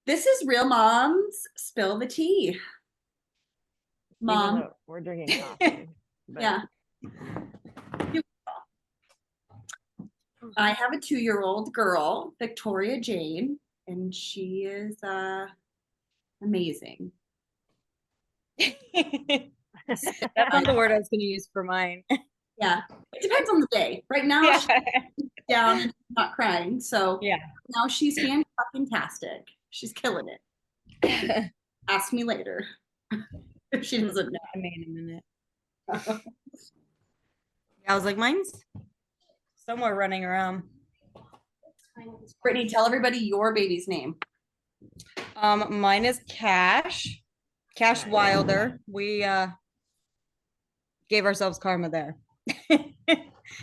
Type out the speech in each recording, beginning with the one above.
This is Real Moms Spill the Tea. Even Mom, though we're drinking coffee. But yeah. I have a 2-year-old girl, Victoria Jane, and she is amazing. That's not the word I was going to use for mine. Yeah, it depends on the day. Right now, Yeah. she's down and not crying. So Yeah. now she's fantastic. She's killing it. Ask me later if she doesn't know. I made a minute. I was like, mine's somewhere running around. Brittany, tell everybody your baby's name. Mine is Cash Wilder. We gave ourselves karma there.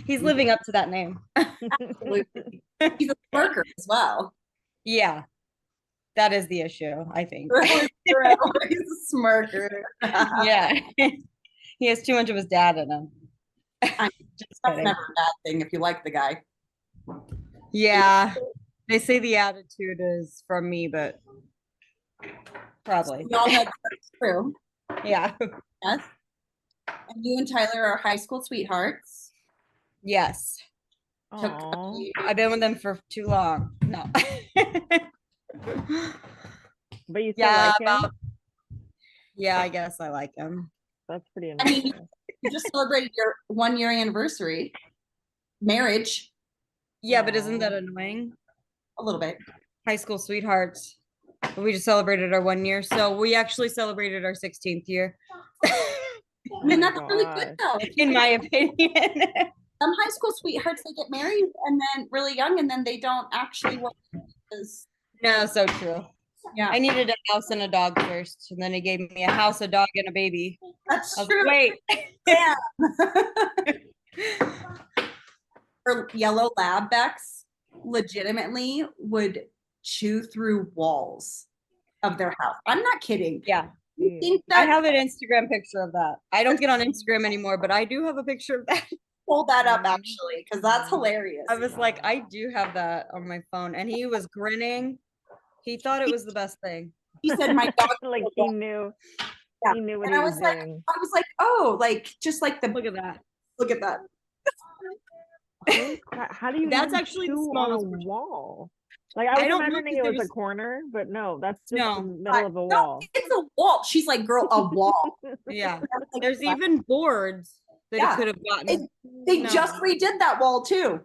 He's living up to that name. Absolutely. He's a worker as well. Yeah, that is the issue, I think. He's a smirker. Yeah. He has too much of his dad in him. That's never a bad thing if you like the guy. Yeah. They say the attitude is from me, but probably. We all know that's true. Yeah. Yes. And you and Tyler are high school sweethearts. Yes. I've been with them for too long. No. But you still like him? Yeah, I guess I like him. That's pretty amazing. I mean, you just celebrated your 1-year anniversary. Marriage. Yeah, but isn't that annoying? A little bit. High school sweethearts. We just celebrated our 1 year. So we actually celebrated our 16th year. I mean, that's really good though. In my opinion. Some high school sweethearts, they get married and then really young and then they don't actually work. No, so true. Yeah. I needed a house and a dog first, and then he gave me a house, a dog, and a baby. That's true. Like, wait. Yeah. Her yellow lab Becks legitimately would chew through walls of their house. I'm not kidding. Yeah. You think that I have an Instagram picture of that. I don't get on Instagram anymore, but I do have a picture of that. Pull that up actually, because that's hilarious. I was like, I do have that on my phone, and he was grinning. He thought it was the best thing. He said, "My dog." Like he knew. Yeah. He knew what and he was doing. I was like, oh, like just like the look at that. Look at that. How do you? That's actually the smallest on a wall. Like I was imagining it was a corner, but no, that's just the middle of a wall. It's a wall. She's like, girl, a wall. Yeah. Like, there's even boards that he could have gotten. They just redid that wall too.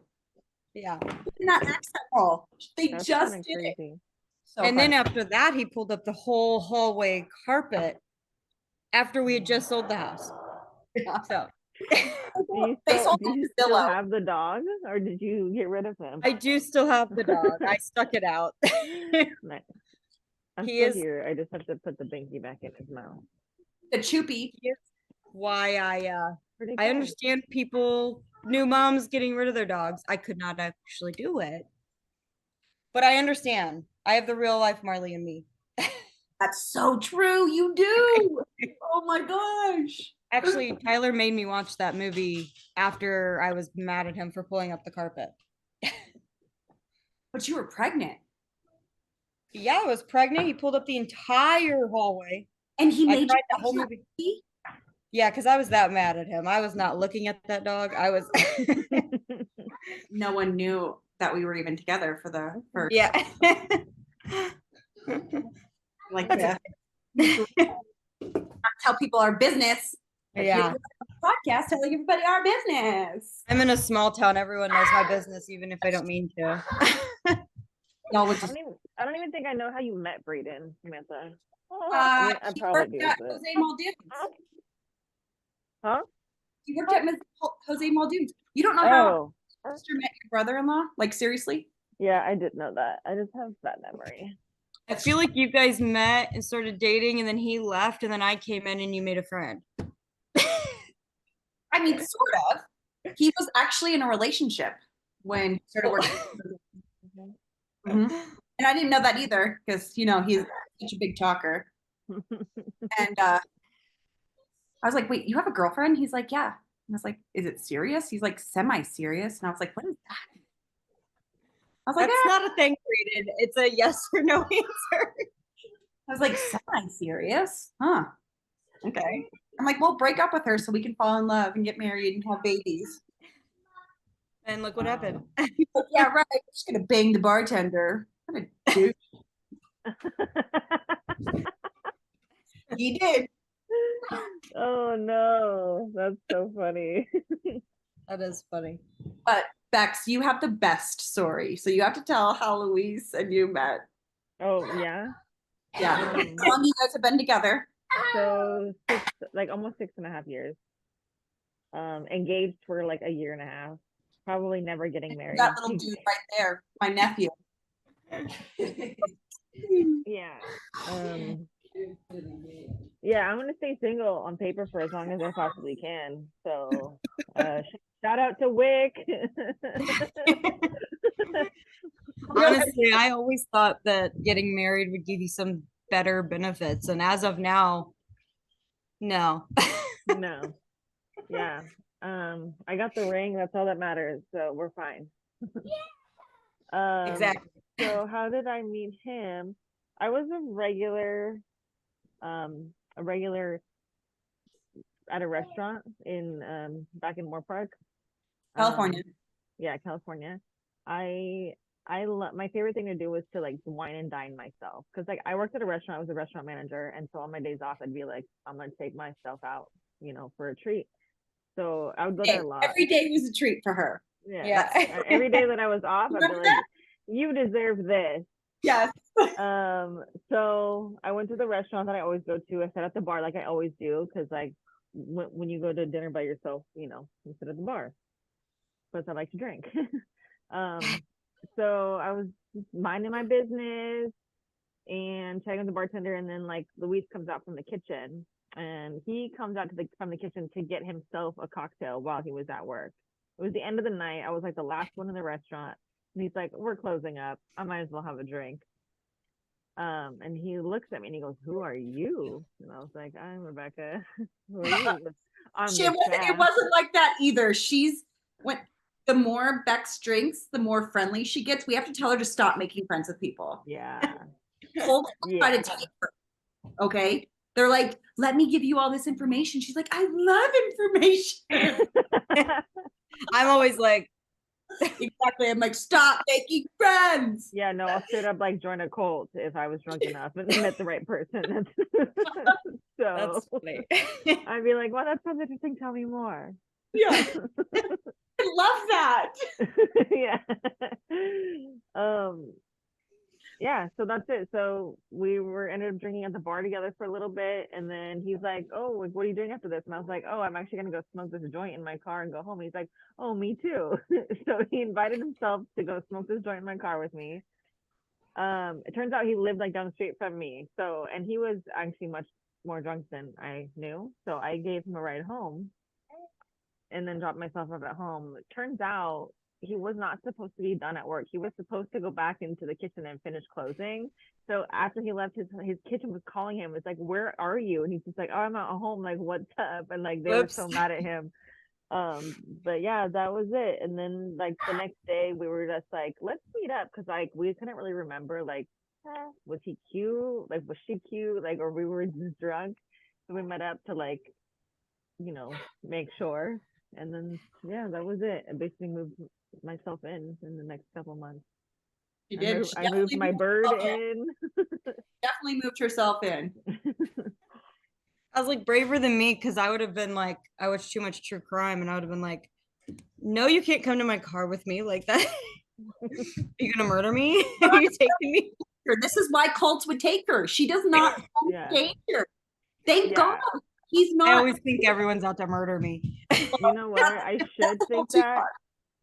Yeah. Not accent wall. They just did it. So and then after that, he pulled up the whole hallway carpet after we had just sold the house. Yeah. So do you still have the dog, or did you get rid of him? I do still have the dog. I stuck it out. Nice. I'm he still is here. I just have to put the binky back in his mouth. The choopy. Why I understand people, new moms getting rid of their dogs. I could not actually do it, but I understand. I have the real life Marley and me. That's so true. You do. Oh my gosh. Actually, Tyler made me watch that movie after I was mad at him for pulling up the carpet. But you were pregnant. Yeah, I was pregnant. He pulled up the entire hallway. And he made you the whole movie. Yeah, because I was that mad at him. I was not looking at that dog. I was. No one knew that we were even together for the first. Yeah. Like that. Tell people our business. Yeah. Podcast telling everybody our business. I'm in a small town. Everyone knows my business, even if I don't mean to. Y'all would just... I don't even think I know how you met Braden, Samantha. I probably do. Jose Muldoon. Huh? You worked at Ms. Jose Muldoon. You don't know how your sister met your brother-in-law? Like, seriously? Yeah, I did know that. I just have that memory. I feel like you guys met and started dating, and then he left, and then I came in and you made a friend. I mean, sort of. He was actually in a relationship when he started working. Mm-hmm. And I didn't know that either because, you know, he's such a big talker. And I was like, wait, you have a girlfriend? He's like, yeah. And I was like, is it serious? He's like, semi-serious. And I was like, what is that? I was like, that's not a thing, Braden. It's a yes or no answer. I was like, semi-serious? Huh. Okay. I'm like, well, break up with her so we can fall in love and get married and have babies. And look what happened. Like, yeah, right. I'm just gonna bang the bartender. What a douche. He did. Oh no, that's so funny. That is funny. But Bex, you have the best story. So you have to tell how Louise and you met. Oh yeah. Yeah. How long you guys have been together? So almost 6.5 years. Engaged for like a year and a half. Probably never getting married. That little dude right there, my nephew. Yeah. Yeah, I'm gonna stay single on paper for as long as I possibly can. So shout out to Wick. Honestly, I always thought that getting married would give you some better benefits, and as of now, no. No. Yeah. I got the ring, that's all that matters, so we're fine. Exactly. So how did I meet him? I was a regular at a restaurant in back in Moore Park, California. Yeah, California. I my favorite thing to do was to like wine and dine myself, because like I worked at a restaurant. I was a restaurant manager, and so on my days off I'd be like, I'm gonna take myself out, for a treat. So I would go there a lot. Every day was a treat for her. Yeah. Every day that I was off, I'd be like, you deserve this. Yes. So I went to the restaurant that I always go to. I sat at the bar like I always do, because like when you go to dinner by yourself, you sit at the bar. But I like to drink. So I was minding my business and chatting with the bartender, and then like Luis comes out from the kitchen, and he comes out from the kitchen to get himself a cocktail while he was at work. It was the end of the night. I was like the last one in the restaurant, and he's like, "We're closing up. I might as well have a drink." And he looks at me and he goes, "Who are you?" And I was like, "I'm Rebecca." "Who are you?" It wasn't like that either. The more Bex drinks, the more friendly she gets. We have to tell her to stop making friends with people. Yeah. Folks try to take her. Okay. They're like, let me give you all this information. She's like, I love information. I'm always like, exactly. I'm like, stop making friends. Yeah, no, I'll straight up like join a cult if I was drunk enough and met the right person. So that's funny. I'd be like, well, that sounds interesting. Tell me more. Yeah. I love that. Yeah. Yeah, so that's it. So we ended up drinking at the bar together for a little bit, and then he's like, "Oh, like, what are you doing after this?" And I was like, "Oh, I'm actually gonna go smoke this joint in my car and go home." And he's like, "Oh, me too." So he invited himself to go smoke this joint in my car with me. It turns out he lived like down the street from me. So, and he was actually much more drunk than I knew. So I gave him a ride home and then dropped myself off at home. It turns out he was not supposed to be done at work. He was supposed to go back into the kitchen and finish closing. So after he left, his kitchen was calling him. It's like, "Where are you?" And he's just like, "Oh, I'm at home. Like, what's up?" And like they were so mad at him. But yeah, that was it. And then like the next day we were just like, let's meet up, because like we couldn't really remember, like, was he cute? Like, was she cute? Like, or we were just drunk. So we met up to like, make sure. And then yeah, that was it. I basically moved myself in the next couple months. You did. I moved my bird in. Definitely moved herself in. I was like braver than me, because I would have been like, I watched too much true crime, and I would have been like, no, you can't come to my car with me like that. Are you gonna murder me? Are you taking me? This is why cults would take her. She does not danger. Thank God. He's not. I always think everyone's out to murder me. You know what? I should think that.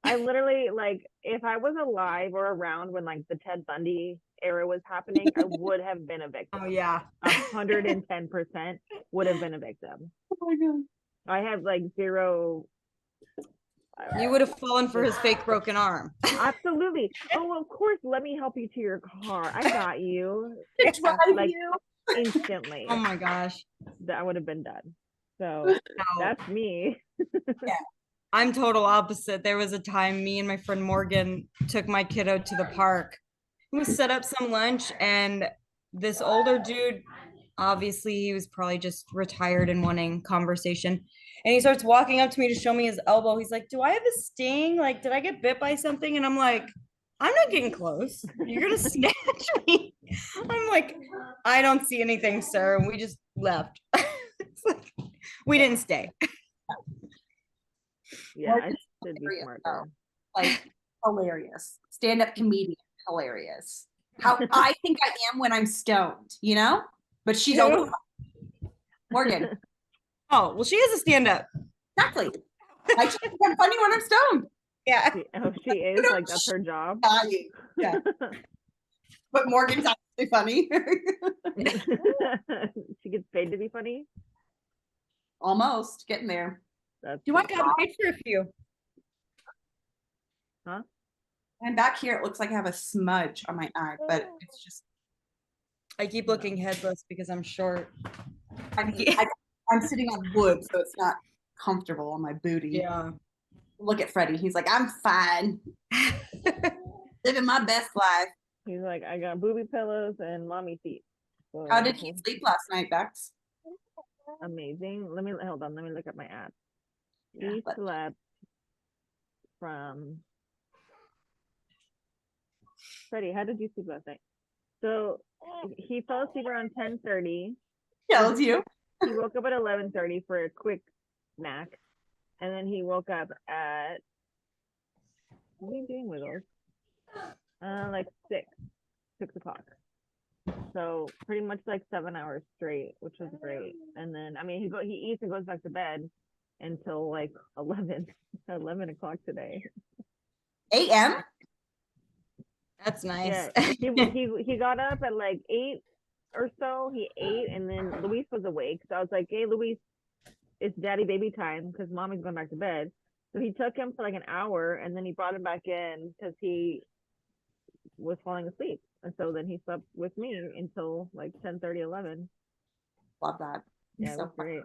I literally, like, if I was alive or around when like the Ted Bundy era was happening, I would have been a victim. Oh yeah, 110% would have been a victim. Oh my God. I have like zero. You would have fallen for his fake broken arm. Absolutely. Oh, of course. Let me help you to your car. I got you. Drive like you. Instantly. Oh my gosh, that would have been done. So that's me. Yeah. I'm total opposite. There was a time me and my friend Morgan took my kiddo to the park. We set up some lunch, and this older dude, obviously he was probably just retired and wanting conversation. And he starts walking up to me to show me his elbow. He's like, "Do I have a sting? Like, did I get bit by something?" And I'm like, "I'm not getting close. You're gonna snatch me." I'm like, "I don't see anything, sir." And we just left. It's like, we didn't stay. Yeah, I should be Hilarious, smarter. though. Like hilarious. Stand-up comedian, hilarious. How I think I am when I'm stoned, you know? But she's over Morgan. Oh, well, she is a stand-up. Exactly. I just think I'm funny when I'm stoned. Yeah. She is like that's her job. Dying. Yeah. But Morgan's actually funny. She gets paid to be funny. Almost getting there. Do I got paid for a few? Huh? And back here, it looks like I have a smudge on my eye, but it's just. I keep looking headless because I'm short. I'm sitting on wood, so it's not comfortable on my booty. Yeah. Look at Freddie. He's like, I'm fine. Living my best life. He's like, I got booby pillows and mommy feet. So How did he sleep last night, Bex? amazing. Hold on. Let me look at my app. Yeah, He slept from Freddie. How did you sleep last night? So he fell asleep around 10:30. Tells you. He woke up at 11:30 for a quick snack, and then he woke up at what are you doing with those? Like 6 o'clock. So pretty much like 7 hours straight, which was great. And then I mean he eats and goes back to bed until like 11 o'clock today. AM? That's nice. Yeah, he got up at like 8 or so. He ate, and then Luis was awake. So I was like, "Hey, Luis, it's daddy baby time because mommy's going back to bed." So he took him for like an hour, and then he brought him back in because he was falling asleep. And so then he slept with me until like 10:30, 11. Love that. Yeah, it So was great.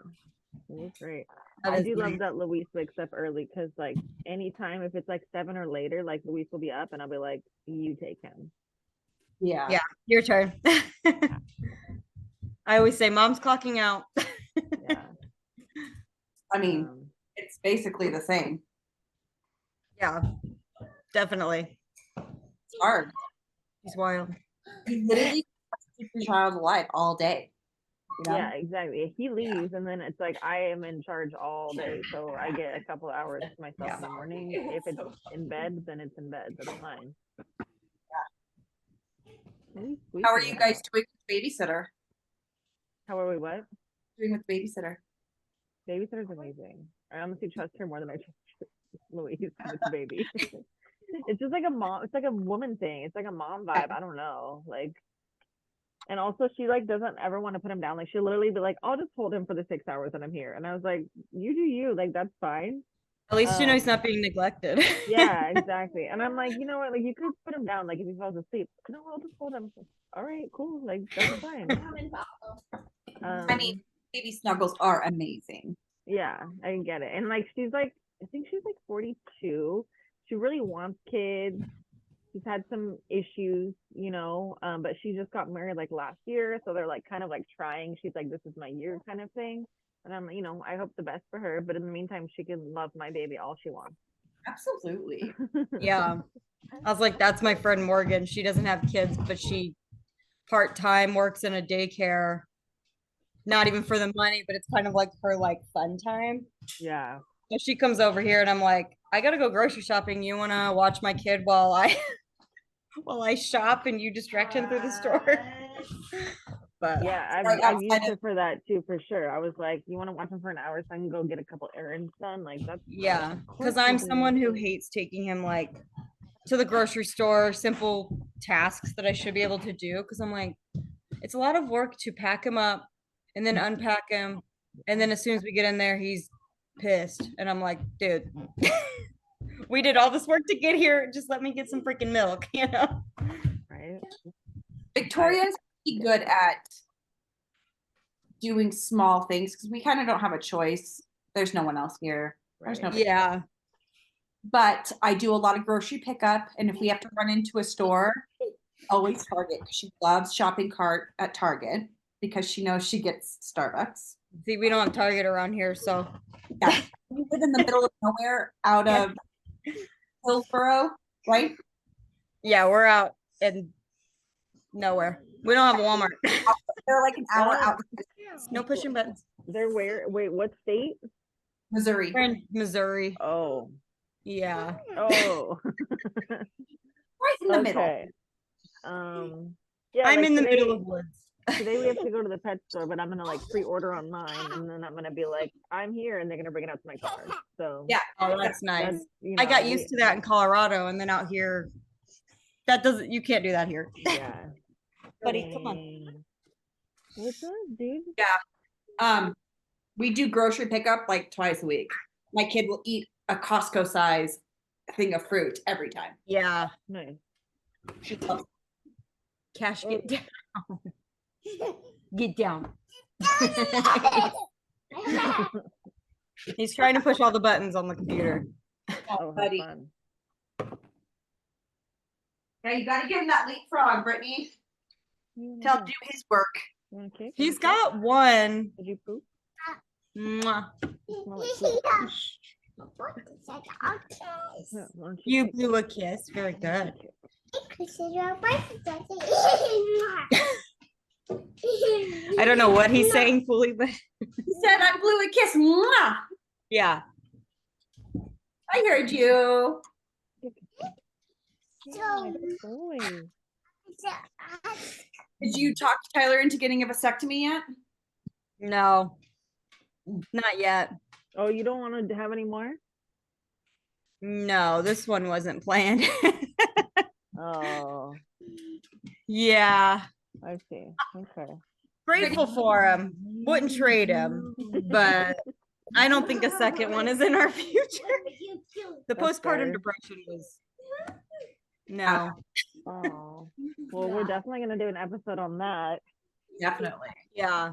It was great. That I is do love nice. that Luis wakes up early because like anytime if it's like 7 or later, like Luis will be up and I'll be like, you take him. Yeah. Yeah, your turn. I always say mom's clocking out. Yeah. I mean, it's basically the same. Yeah, definitely. It's hard. He's wild. You literally keep your child alive all day. You know? Yeah, exactly. He leaves and then it's like I am in charge all day. So I get a couple of hours to myself in the morning. If it's in bed, then it's in bed. That's fine. Yeah. How are you guys doing with babysitter? How are we what? Doing with babysitter? Babysitter's amazing. I honestly trust her more than I trust Louise with the baby. It's just like a mom. It's like a woman thing. It's like a mom vibe. I don't know. Like, and also she like doesn't ever want to put him down. Like she'll literally be like, "I'll just hold him for the 6 hours that I'm here." And I was like, "You do you. Like that's fine." At least you know he's not being neglected. Yeah, exactly. And I'm like, you know what? Like you could put him down. Like if he falls asleep, no, I'll just hold him. All right, cool. Like that's fine. I mean, baby snuggles are amazing. Yeah, I get it. And like she's like, I think she's like 42. She really wants kids. She's had some issues, you know, but she just got married like last year, so they're like kind of like trying. She's like, this is my year kind of thing. And I'm, you know, I hope the best for her. But in the meantime, she can love my baby all she wants. Absolutely. Yeah. I was like, that's my friend Morgan. She doesn't have kids, but she part-time works in a daycare. Not even for the money, but it's kind of like her like fun time. Yeah. So she comes over here and I'm like, I gotta go grocery shopping. You wanna watch my kid while I shop and you distract him through the store? But yeah, I've used it for that too, for sure. I was like, you want to watch him for an hour so I can go get a couple errands done? Like that's yeah, because I'm someone who hates taking him like to the grocery store, simple tasks that I should be able to do. Because I'm like, it's a lot of work to pack him up and then unpack him, and then as soon as we get in there, he's pissed, and I'm like, dude, we did all this work to get here. Just let me get some freaking milk, you know? Right. Victoria's pretty good at doing small things because we kind of don't have a choice. There's no one else here. There's no. Yeah. but I do a lot of grocery pickup. And if we have to run into a store, always Target. She loves shopping cart at Target because she knows she gets Starbucks. See, we don't have Target around here, so Yeah. We live in the middle of nowhere out of Hillsboro, right? yeah, we're out in nowhere. We don't have a Walmart. They're like an hour out. No pushing buttons. They're where? Wait, what state? Missouri. We're in Missouri. Oh. Yeah. Oh. Right in the middle. Okay. Yeah, I'm like in the today, middle of woods. today we have to go to the pet store, but I'm gonna like pre-order online, and then I'm gonna be like, I'm here, and they're gonna bring it out to my car. So Yeah. Oh, that's nice. that's, you I got know, used to that in Colorado, and then out here, that doesn't. You can't do that here. Yeah. Buddy, come on. What's up, dude? We do grocery pickup like twice a week. My kid will eat a Costco size thing of fruit every time. Yeah. Nice. She loves Cash, get down. Get down. He's trying to push all the buttons on the computer. Oh, buddy. fun. Yeah, you gotta give him that leapfrog, Brittany. Tell him to do his work. Okay. He's got one. Did you poop? Mwah. You smell like poop. Yeah, why don't you You take- blew a kiss. Very good. I don't know what he's saying fully, but He said I blew a kiss. Mwah! yeah. I heard you. Yeah, good boy. Did you talk Tyler into getting a vasectomy yet? No, not yet. Oh, you don't want to have any more? No, this one wasn't planned. Oh, Yeah. I see. Okay. Grateful for him. Wouldn't trade him, but I don't think a second one is in our future. The That's postpartum fair. depression was no. Oh, well, we're definitely gonna do an episode on that. Definitely. Yeah.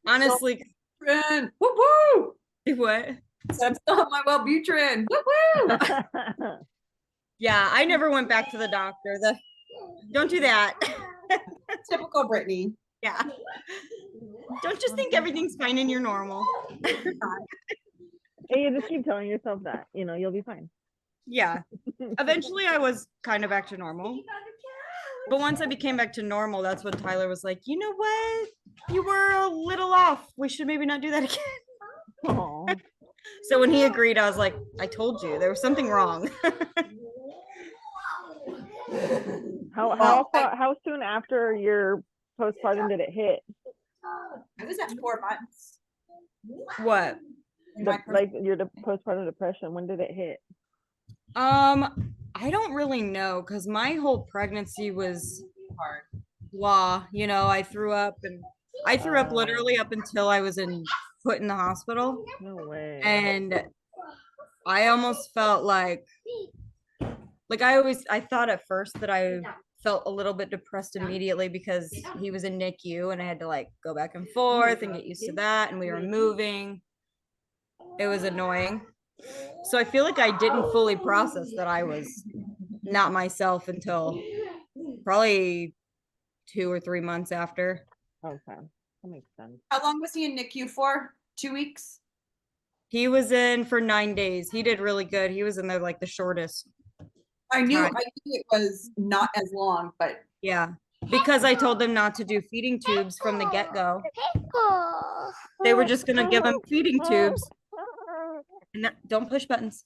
Honestly, Woo woo! what? So I'm still on my Wellbutrin. Woo woo! Yeah, I never went back to the doctor. Don't do that. Typical Brittany. Yeah. Don't just think everything's fine and you're normal. And you just keep telling yourself that, you'll be fine. Yeah. Eventually I was kind of back to normal. But once I became back to normal, that's when Tyler was like, you know what? You were a little off. We should maybe not do that again. Oh, So when he agreed, I was like, I told you there was something wrong. how soon after your postpartum did it hit? I was at 4 months. What? Like your postpartum depression, when did it hit? I don't really know because my whole pregnancy was hard. blah. I threw up literally up until I was put in the hospital. No way. And I almost felt like I thought at first that I felt a little bit depressed immediately because he was in NICU and I had to like go back and forth and get used to that, and we were moving. It was annoying. So I feel like I didn't fully process that I was not myself until probably 2 or 3 months after. Okay, that makes sense. How long was he in NICU for? 2 weeks? He was in for 9 days. He did really good. He was in there like the shortest. I knew Right. it was not as long, but Yeah, because I told them not to do feeding tubes from the get-go. They were just gonna give him feeding tubes. And don't push buttons.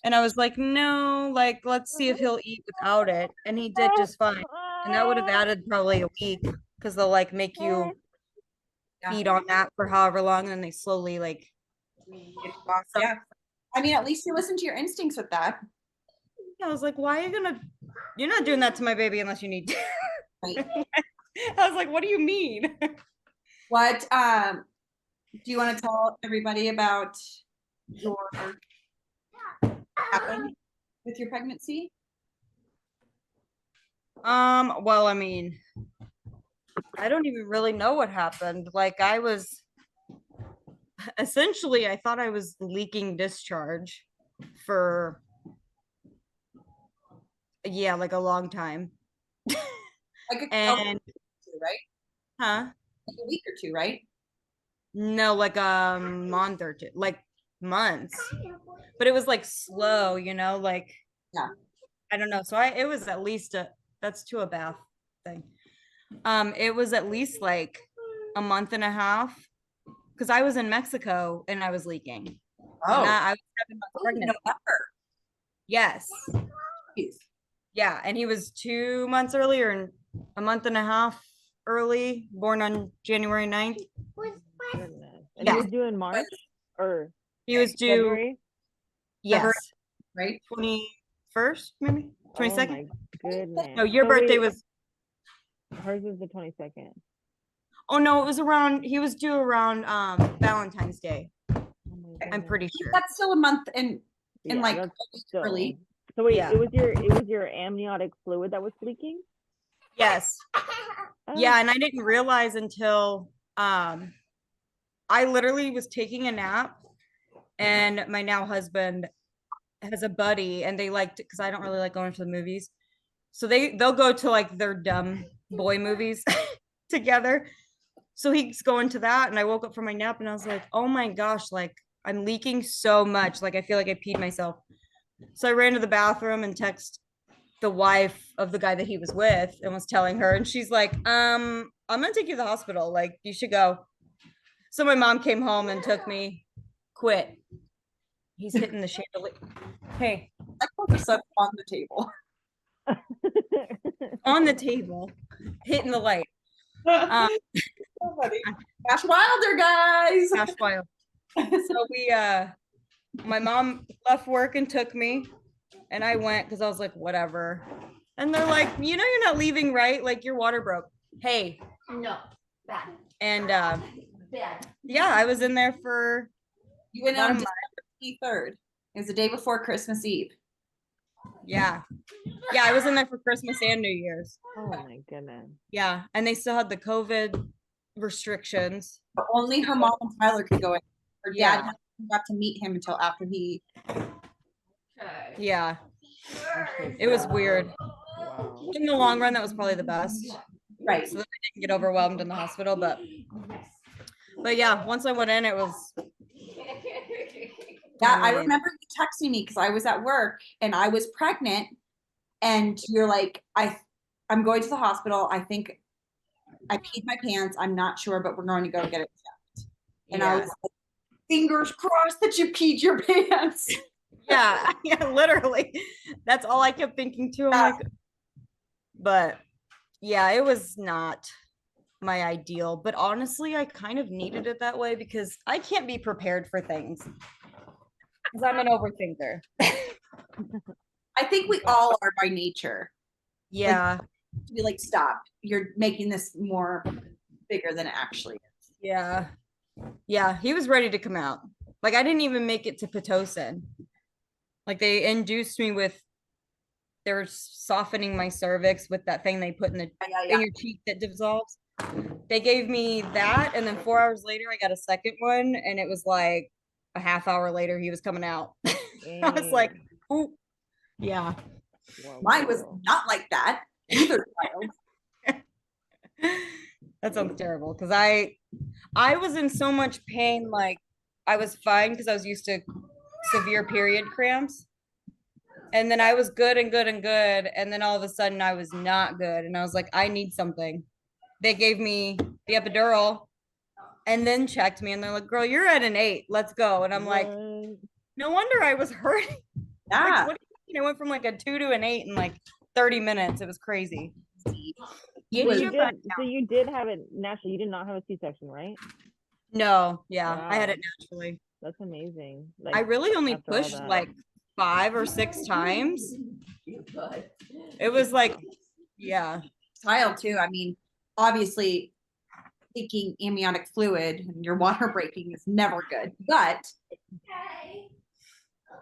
And I was like, no, like, let's see if he'll eat without it. And he did just fine. And that would have added probably a week because they'll like make you feed on that for however long, and they slowly like. yeah. I mean, at least you listen to your instincts with that. I was like, why are you're not doing that to my baby unless you need to. Right. I was like, what do you mean? What do you want to tell everybody about what happened with your pregnancy? Well, I mean, I don't even really know what happened. Like I thought I was leaking discharge for Yeah, like a long time. Like And two, right? huh? Like a week or two, right? No, like a month or two, like months. But it was like slow, like Yeah. I don't know. So it was at least that's to a bath thing. It was at least like a month and a half because I was in Mexico and I was leaking. And Oh, I was 7 months pregnant. November. Yes. Jeez. Yeah. And he was 2 months earlier and a month and a half early, born on January 9th. Goodness. And Yeah. he was due in March or He was due, February? yes, Right? 21st, maybe Oh 22nd. my goodness. No, your So birthday wait, was, hers is the 22nd. oh no, it was around, he was due around Valentine's Day. Oh my I'm goodness. pretty sure. That's still a month and Yeah, like that's a week still. early. So wait, Yeah. it was your amniotic fluid that was leaking? Yes. Oh, Yeah, and I didn't realize until I literally was taking a nap and my now husband has a buddy and they liked it because I don't really like going to the movies. So they'll go to like their dumb boy movies together. So he's going to that and I woke up from my nap and I was like, "Oh my gosh, like I'm leaking so much. Like I feel like I peed myself." So I ran to the bathroom and text the wife of the guy that he was with and was telling her and she's like, I'm gonna take you to the hospital. Like you should go." So my mom came home and took me. Quit. He's hitting the chandelier. Hey, I put the sun on the table. on the table, hitting the light. So funny. Ash Wilder, guys. Gosh, wild. So my mom left work and took me, and I went because I was like, whatever. And they're like, you're not leaving, right? Like your water broke. Hey. No, bad. And Bad. yeah, I was in there for. You went about on a December 23rd. It was the day before Christmas Eve. Yeah. Yeah, I was in there for Christmas and New Year's. Oh my goodness. Yeah, and they still had the COVID restrictions. But only her mom and Tyler could go in. Her dad Yeah. hadn't got to meet him until after he. Yeah, That's so it was sad. weird. Wow. In the long run, that was probably the best. Right. So that I didn't get overwhelmed in the hospital, but yeah, once I went in, it was. Yeah, I remember you texting me because I was at work and I was pregnant, and you're like, I'm going to the hospital. I think I peed my pants. I'm not sure, but we're going to go get it checked. And I was like, fingers crossed that you peed your pants. Yeah, literally. That's all I kept thinking too. I'm like, but yeah, it was not my ideal. But honestly, I kind of needed it that way because I can't be prepared for things. Because I'm an overthinker. I think we all are by nature. Yeah. To be like, stop. You're making this more bigger than it actually is. Yeah. Yeah. He was ready to come out. Like I didn't even make it to Pitocin. Like they induced me with, they were softening my cervix with that thing they put in in your cheek that dissolves. They gave me that, and then 4 hours later, I got a second one, and it was like a half hour later, he was coming out. I was like, "Oh, yeah." Mine was not like that either. That sounds terrible because I was in so much pain. Like I was fine because I was used to severe period cramps. And then I was good and good and good. And then all of a sudden I was not good. And I was like, I need something. They gave me the epidural and then checked me. And they're like, girl, you're at an 8. Let's go. And I'm like, no wonder I was hurting. Yeah. Like, what do you mean? I went from like a 2 to an 8 in like 30 minutes. It was crazy. So you did have it naturally. You did not have a C-section, right? No. Yeah. Wow. I had it naturally. That's amazing. Like, I really only pushed like 5 or 6 times. It was like, yeah. Child too. I mean, obviously leaking amniotic fluid and your water breaking is never good, but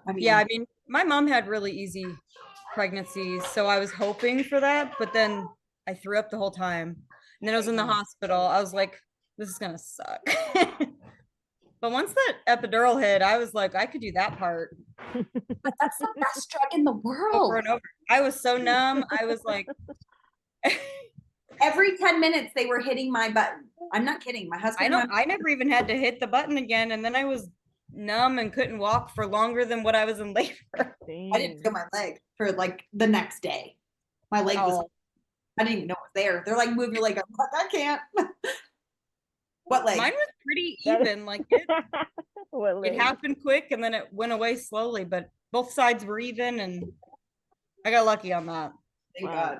I mean, my mom had really easy pregnancies, so I was hoping for that, but then I threw up the whole time. And then I was in the hospital. I was like, this is gonna suck. But once that epidural hit, I was like, I could do that part. But that's the best drug in the world. Over and over. I was so numb. I was like, every 10 minutes they were hitting my button. I'm not kidding. My husband. I never even had to hit the button again, and then I was numb and couldn't walk for longer than what I was in labor. I didn't feel my leg for like the next day. My leg was. I didn't even know it was there. They're like, move your leg. I'm like, I can't. What leg? Mine was pretty even. Like it happened quick and then it went away slowly, but both sides were even, and I got lucky on that. Thank God.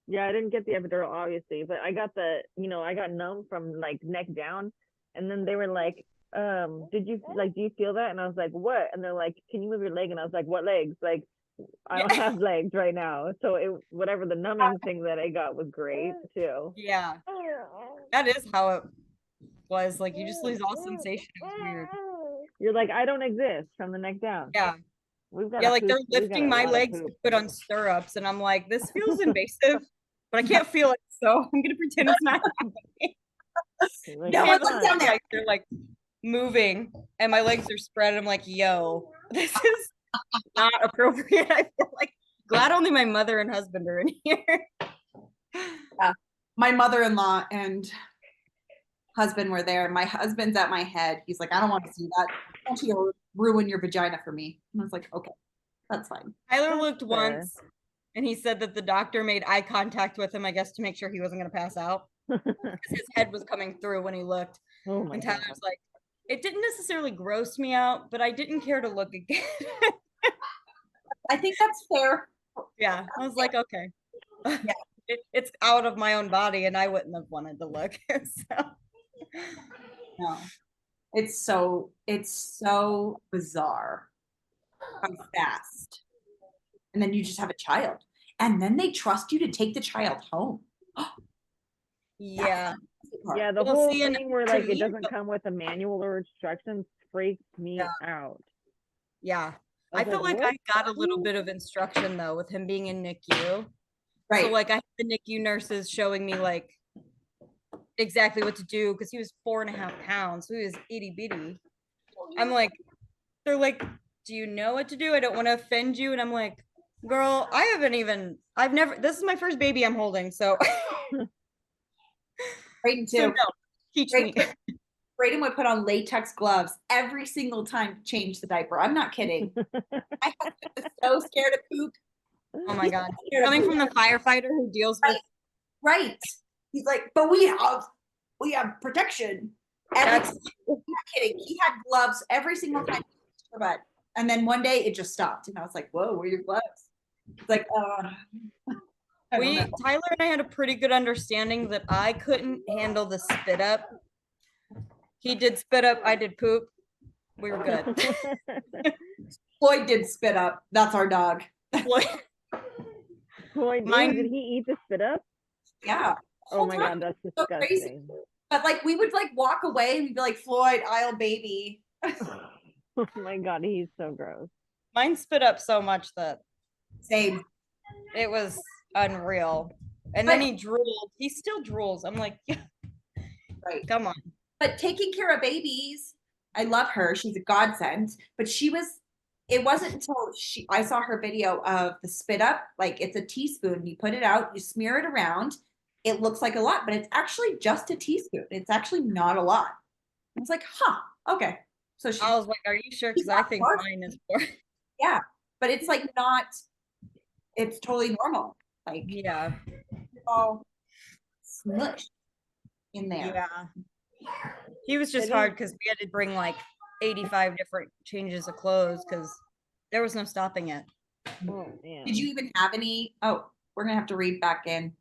Yeah, I didn't get the epidural obviously, but I got I got numb from like neck down, and then they were like, do you feel that? And I was like, what? And they're like, can you move your leg? And I was like, what legs? Like, I don't have legs right now. So whatever the numbing thing that I got was great too. Yeah, that is how it was. Like, you just lose all sensation. It was weird. You're like, I don't exist from the neck down. Yeah. Like they're lifting my legs to put on stirrups, and I'm like, this feels invasive, but I can't feel it, so I'm gonna pretend it's not happening. No, they're like moving, and my legs are spread. And I'm like, yo, this is not appropriate. I feel like glad only my mother and husband are in here. Yeah. My mother-in-law and husband were there. My husband's at my head. He's like, I don't want to see that. I want you to ruin your vagina for me. And I was like, okay, that's fine. Tyler looked once, and he said that the doctor made eye contact with him, I guess, to make sure he wasn't going to pass out. Because his head was coming through when he looked. And Tyler's like, it didn't necessarily gross me out, but I didn't care to look again. I think that's fair. Yeah, I was like, okay. Yeah. It's out of my own body, and I wouldn't have wanted to look. So. No, it's so bizarre how fast, and then you just have a child, and then they trust you to take the child home. Yeah, the whole thing where like it doesn't come with a manual or instructions freaks me out. Yeah, I felt like I got a little bit of instruction though with him being in NICU. Right. So like I had the NICU nurses showing me like exactly what to do, because he was 4.5 pounds, so he was itty bitty. I'm like, they're like, do you know what to do? I don't want to offend you. And I'm like, girl, this is my first baby I'm holding, so Brayden too. So no, teach me. Brayden would put on latex gloves every single time to change the diaper. I'm not kidding. I was so scared of poop. Oh my God. Coming from the firefighter who deals with right. He's like, but we have protection. I'm not kidding. He had gloves every single time. And then one day it just stopped. And I was like, whoa, where are your gloves? It's like, Tyler and I had a pretty good understanding that I couldn't handle the spit up. He did spit up, I did poop. We were good. Floyd did spit up. That's our dog. Floyd, did he eat the spit up? Yeah. Oh my God, that's disgusting. So crazy. But like we would like walk away and we'd be like, Floyd, I'll baby. Oh my God, he's so gross. Mine spit up so much that same. It was unreal. And then he drooled. He still drools. I'm like, yeah. Right. Come on. But taking care of babies, I love her. She's a godsend. But it wasn't until I saw her video of the spit up. Like it's a teaspoon. You put it out, you smear it around. It looks like a lot, but it's actually just a teaspoon. It's actually not a lot. I was like, huh, okay. So I was like, are you sure? Because I think mine is more. Yeah, but it's like not, it's totally normal. Like, yeah. All smushed in there. Yeah. He was just hard because we had to bring like 85 different changes of clothes because there was no stopping it. Oh, man. Did you even have any? Oh, we're going to have to read back in.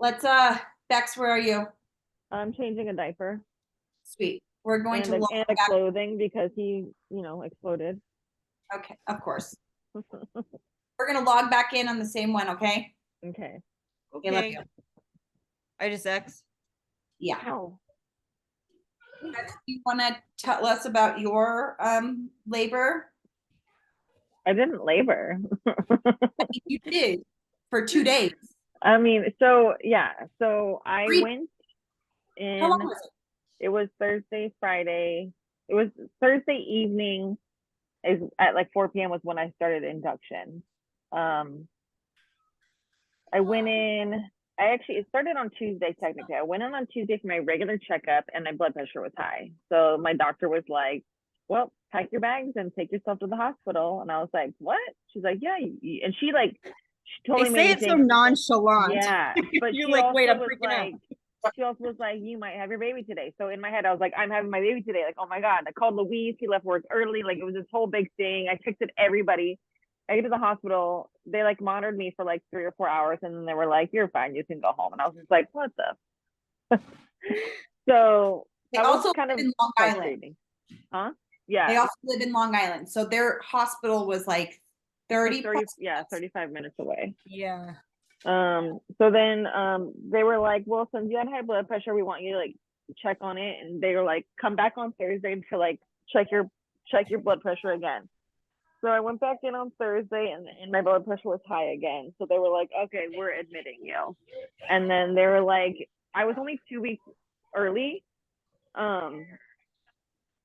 Let's, Bex, where are you? I'm changing a diaper. Sweet. We're going to log and a clothing because he, exploded. Okay, of course. We're going to log back in on the same one, okay? Okay. Okay. I just X. Yeah. Ow. You want to tell us about your labor? I didn't labor. You did for 2 days. I mean, so I went in. How long was it? It was Thursday, Friday. It was Thursday evening at like 4 p.m. was when I started induction. I went in. It started on Tuesday technically. I went in on Tuesday for my regular checkup, and my blood pressure was high. So my doctor was like, "Well, pack your bags and take yourself to the hospital." And I was like, "What?" She's like, "Yeah," and she totally They made say me it so think. nonchalant. Yeah, but You're she like, also wait, I'm was freaking out. like, she also was like, "You might have your baby today." So in my head, I was like, "I'm having my baby today." Like, oh my god! I called Louise. He left work early. Like, it was this whole big thing. I texted everybody. I get to the hospital. They like monitored me for like 3 or 4 hours, and then they were like, "You're fine. You can go home." And I was just like, "What the?" So They that was also kind live of in Long Island. frustrating, huh? They Yeah, also live in Long Island, so their hospital was like 30, 30, yeah, 35 minutes away. Yeah. So then they were like, "Well, since you had high blood pressure, we want you to like check on it." And they were like, "Come back on Thursday to like check your blood pressure again." So I went back in on Thursday, and my blood pressure was high again. So they were like, "Okay, we're admitting you." And then they were like, I was only 2 weeks early. Well,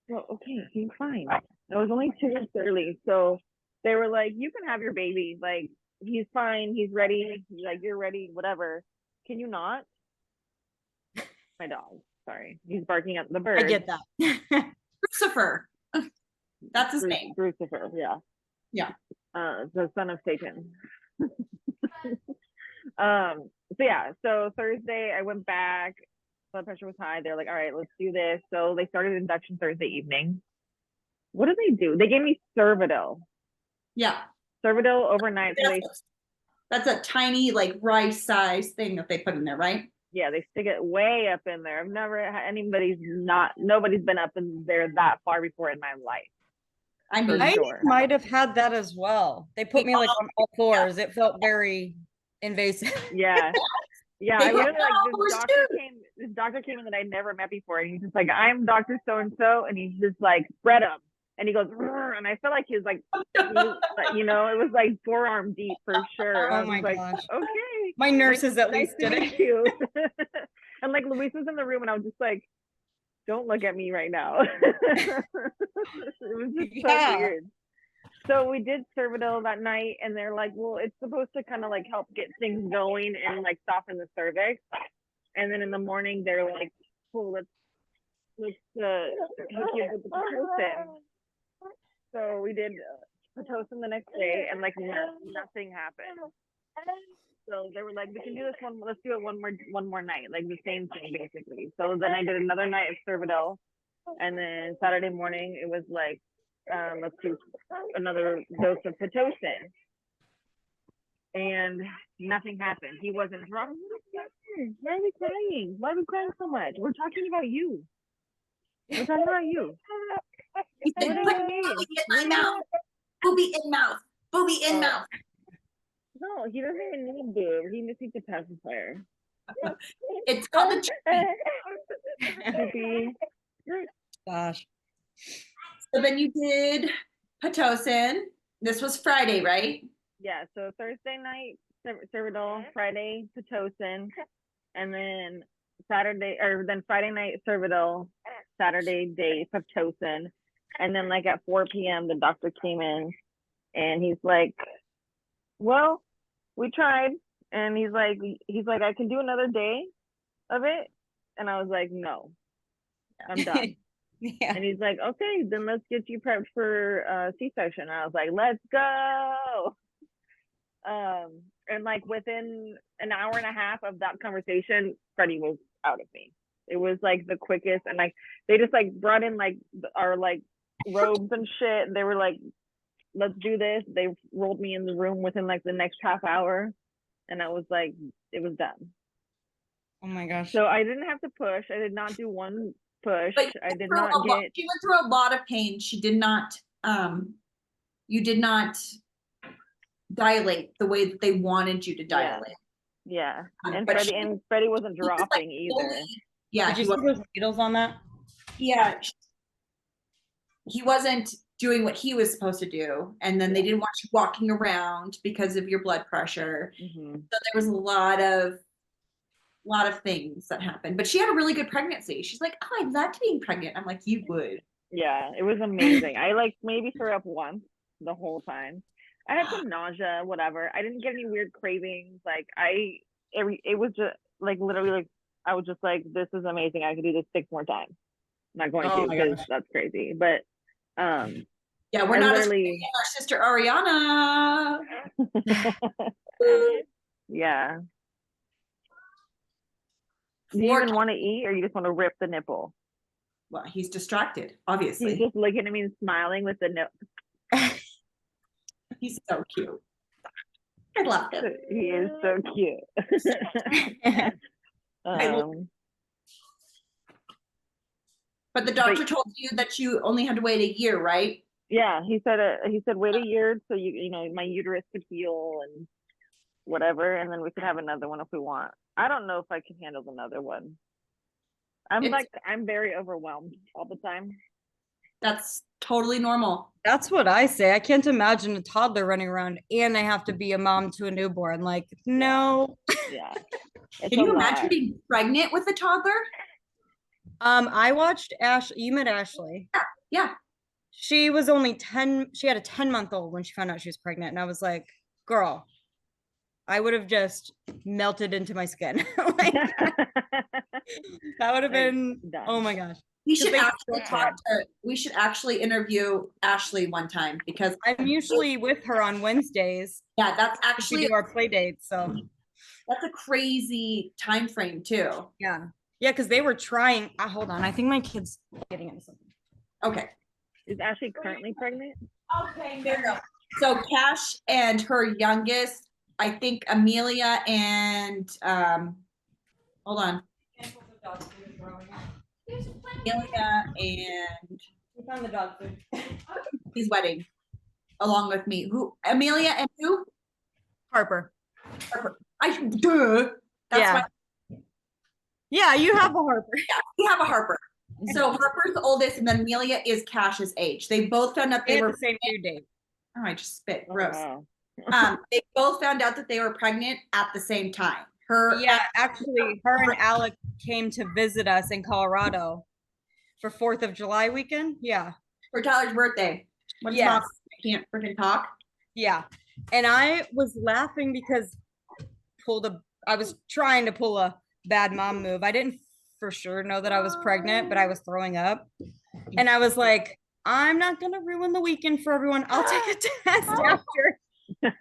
okay, he's fine. I was only 2 weeks early. So they were like, "You can have your baby. Like, he's fine. He's ready. Like, you're ready, whatever. Can you not?" My dog. Sorry. He's barking at the bird. I get that. Crucifer. That's his name. Crucifer, yeah. Yeah. The son of Satan. So yeah, so Thursday I went back, blood pressure was high. They're like, "All right, let's do this." So they started induction Thursday evening. What did they do? They gave me Cervidil. Yeah. Cervidil overnight. So That's a tiny like rice size thing that they put in there, right? Yeah, they stick it way up in there. I've never had nobody's been up in there that far before in my life. I mean, I sure. might have had that as well. They put me like on all fours. It felt very invasive. Yeah. Yeah, They I put literally me on all like fours this doctor came in that I'd never met before, and he's just like, "I'm Dr. So and so," and he's just like, "Spread him," and he goes, "Rrr," and I felt like he was like, it was like forearm deep for sure. Oh I was my like, gosh. "Okay." My nurses at Nice least to did meet it. you. And like Luis was in the room, and I was just like, "Don't look at me right now." It was just so weird. So we did Cervidil that night, and they're like, "Well, it's supposed to kind of like help get things going and like soften the cervix." And then in the morning, they're like, "Cool, let's hook you up with the Pitocin." So we did Pitocin the next day, and like nothing happened. So they were like, "We can do this one. Let's do it one more night, like the same thing basically." So then I did another night of Cervidil, and then Saturday morning it was like, let's do another dose of Pitocin. And nothing happened. He wasn't dropping. Why are we crying? Why are we crying so much? We're talking about you. We're talking about you. He said, "Put booby in my mouth. Booby in mouth. Booby in mouth." No, he doesn't even need boob. He just needs a pacifier. It's called a Chippy. Gosh. So then you did Pitocin. This was Friday, right? Yeah, so Thursday night, Cervidil, Friday, Pitocin, and then Friday night, Cervidil, Saturday day, Pitocin. And then like at 4 p.m., the doctor came in and he's like, "Well, we tried." And he's like, "I can do another day of it." And I was like, "No, I'm done." Yeah. And he's like, "Okay, then let's get you prepped for C-section." I was like, "Let's go." And like within an hour and a half of that conversation, Freddie was out of me. It was like the quickest, and like they just like brought in like our like robes and shit. They were like, "Let's do this." They rolled me in the room within like the next half hour, and I was like, it was done. Oh my gosh. So I didn't have to push. I did not do one push. But I did not get. She went through a lot of pain. She did not. You did not dilate the way that they wanted you to dilate. Yeah. And Freddie wasn't dropping either. Yeah. Did you see those needles on that? Yeah. He wasn't doing what he was supposed to do. And then they didn't want you walking around because of your blood pressure. Mm-hmm. So there was a lot of things that happened. But she had a really good pregnancy. She's like, "Oh, I loved being pregnant." I'm like, "You would." Yeah, it was amazing. I like maybe threw up once the whole time. I had some nausea, whatever. I didn't get any weird cravings. Like it was just like literally like I was just like, this is amazing. I could do this 6 more times. I'm not going Oh to my because gosh. that's crazy. But Yeah, we're I not as crazy literally as our sister Ariana. yeah. Do you Floor. even want to eat or you just want to rip the nipple? Well, he's distracted, He's obviously. just looking at me and smiling with the nipple. He's so cute. I love him. He is so cute. um, But the doctor told you that you only had to wait a year, right? yeah, he said wait a year so you know my uterus could heal and whatever, and then we could have another one if we want. I don't know if I can handle another one. I'm very overwhelmed all the time. That's totally normal. That's what I say. I can't imagine a toddler running around and I have to be a mom to a newborn. Like, no. Yeah. Can you imagine being pregnant with a toddler? I watched you met Ashley. Yeah. She was only 10, she had a 10-month-old when she found out she was pregnant. And I was like, girl, I would have just melted into my skin. Like, that would have been, oh my gosh. We should actually interview Ashley one time because I'm usually with her on Wednesdays. Yeah, that's We actually do our play dates. So that's a crazy time frame too. yeah. Yeah, because they were trying. Hold on. I think my kid's getting into something. Okay. Is Ashley currently pregnant? Okay, there you go. So Cash and her youngest, I think Amelia and hold on. Amelia and We found the dog food. his wedding along with me. Who Amelia and who? Harper. Harper. Duh. That's Yeah. why. Yeah, you have a Harper. Yeah, we have a Harper. So Harper's the oldest, and then Amelia is Cash's age. They both found out they were the same due date. Oh, I just spit. Gross. Oh, wow. They both found out that they were pregnant at the same time. Actually, her and Alec came to visit us in Colorado for 4th of July weekend. Yeah. For Tyler's birthday. What's yes. I can't freaking talk. Yeah. And I was laughing because I was trying to pull a bad mom move. I didn't for sure know that I was pregnant, but I was throwing up. And I was like, I'm not going to ruin the weekend for everyone. I'll take a test after.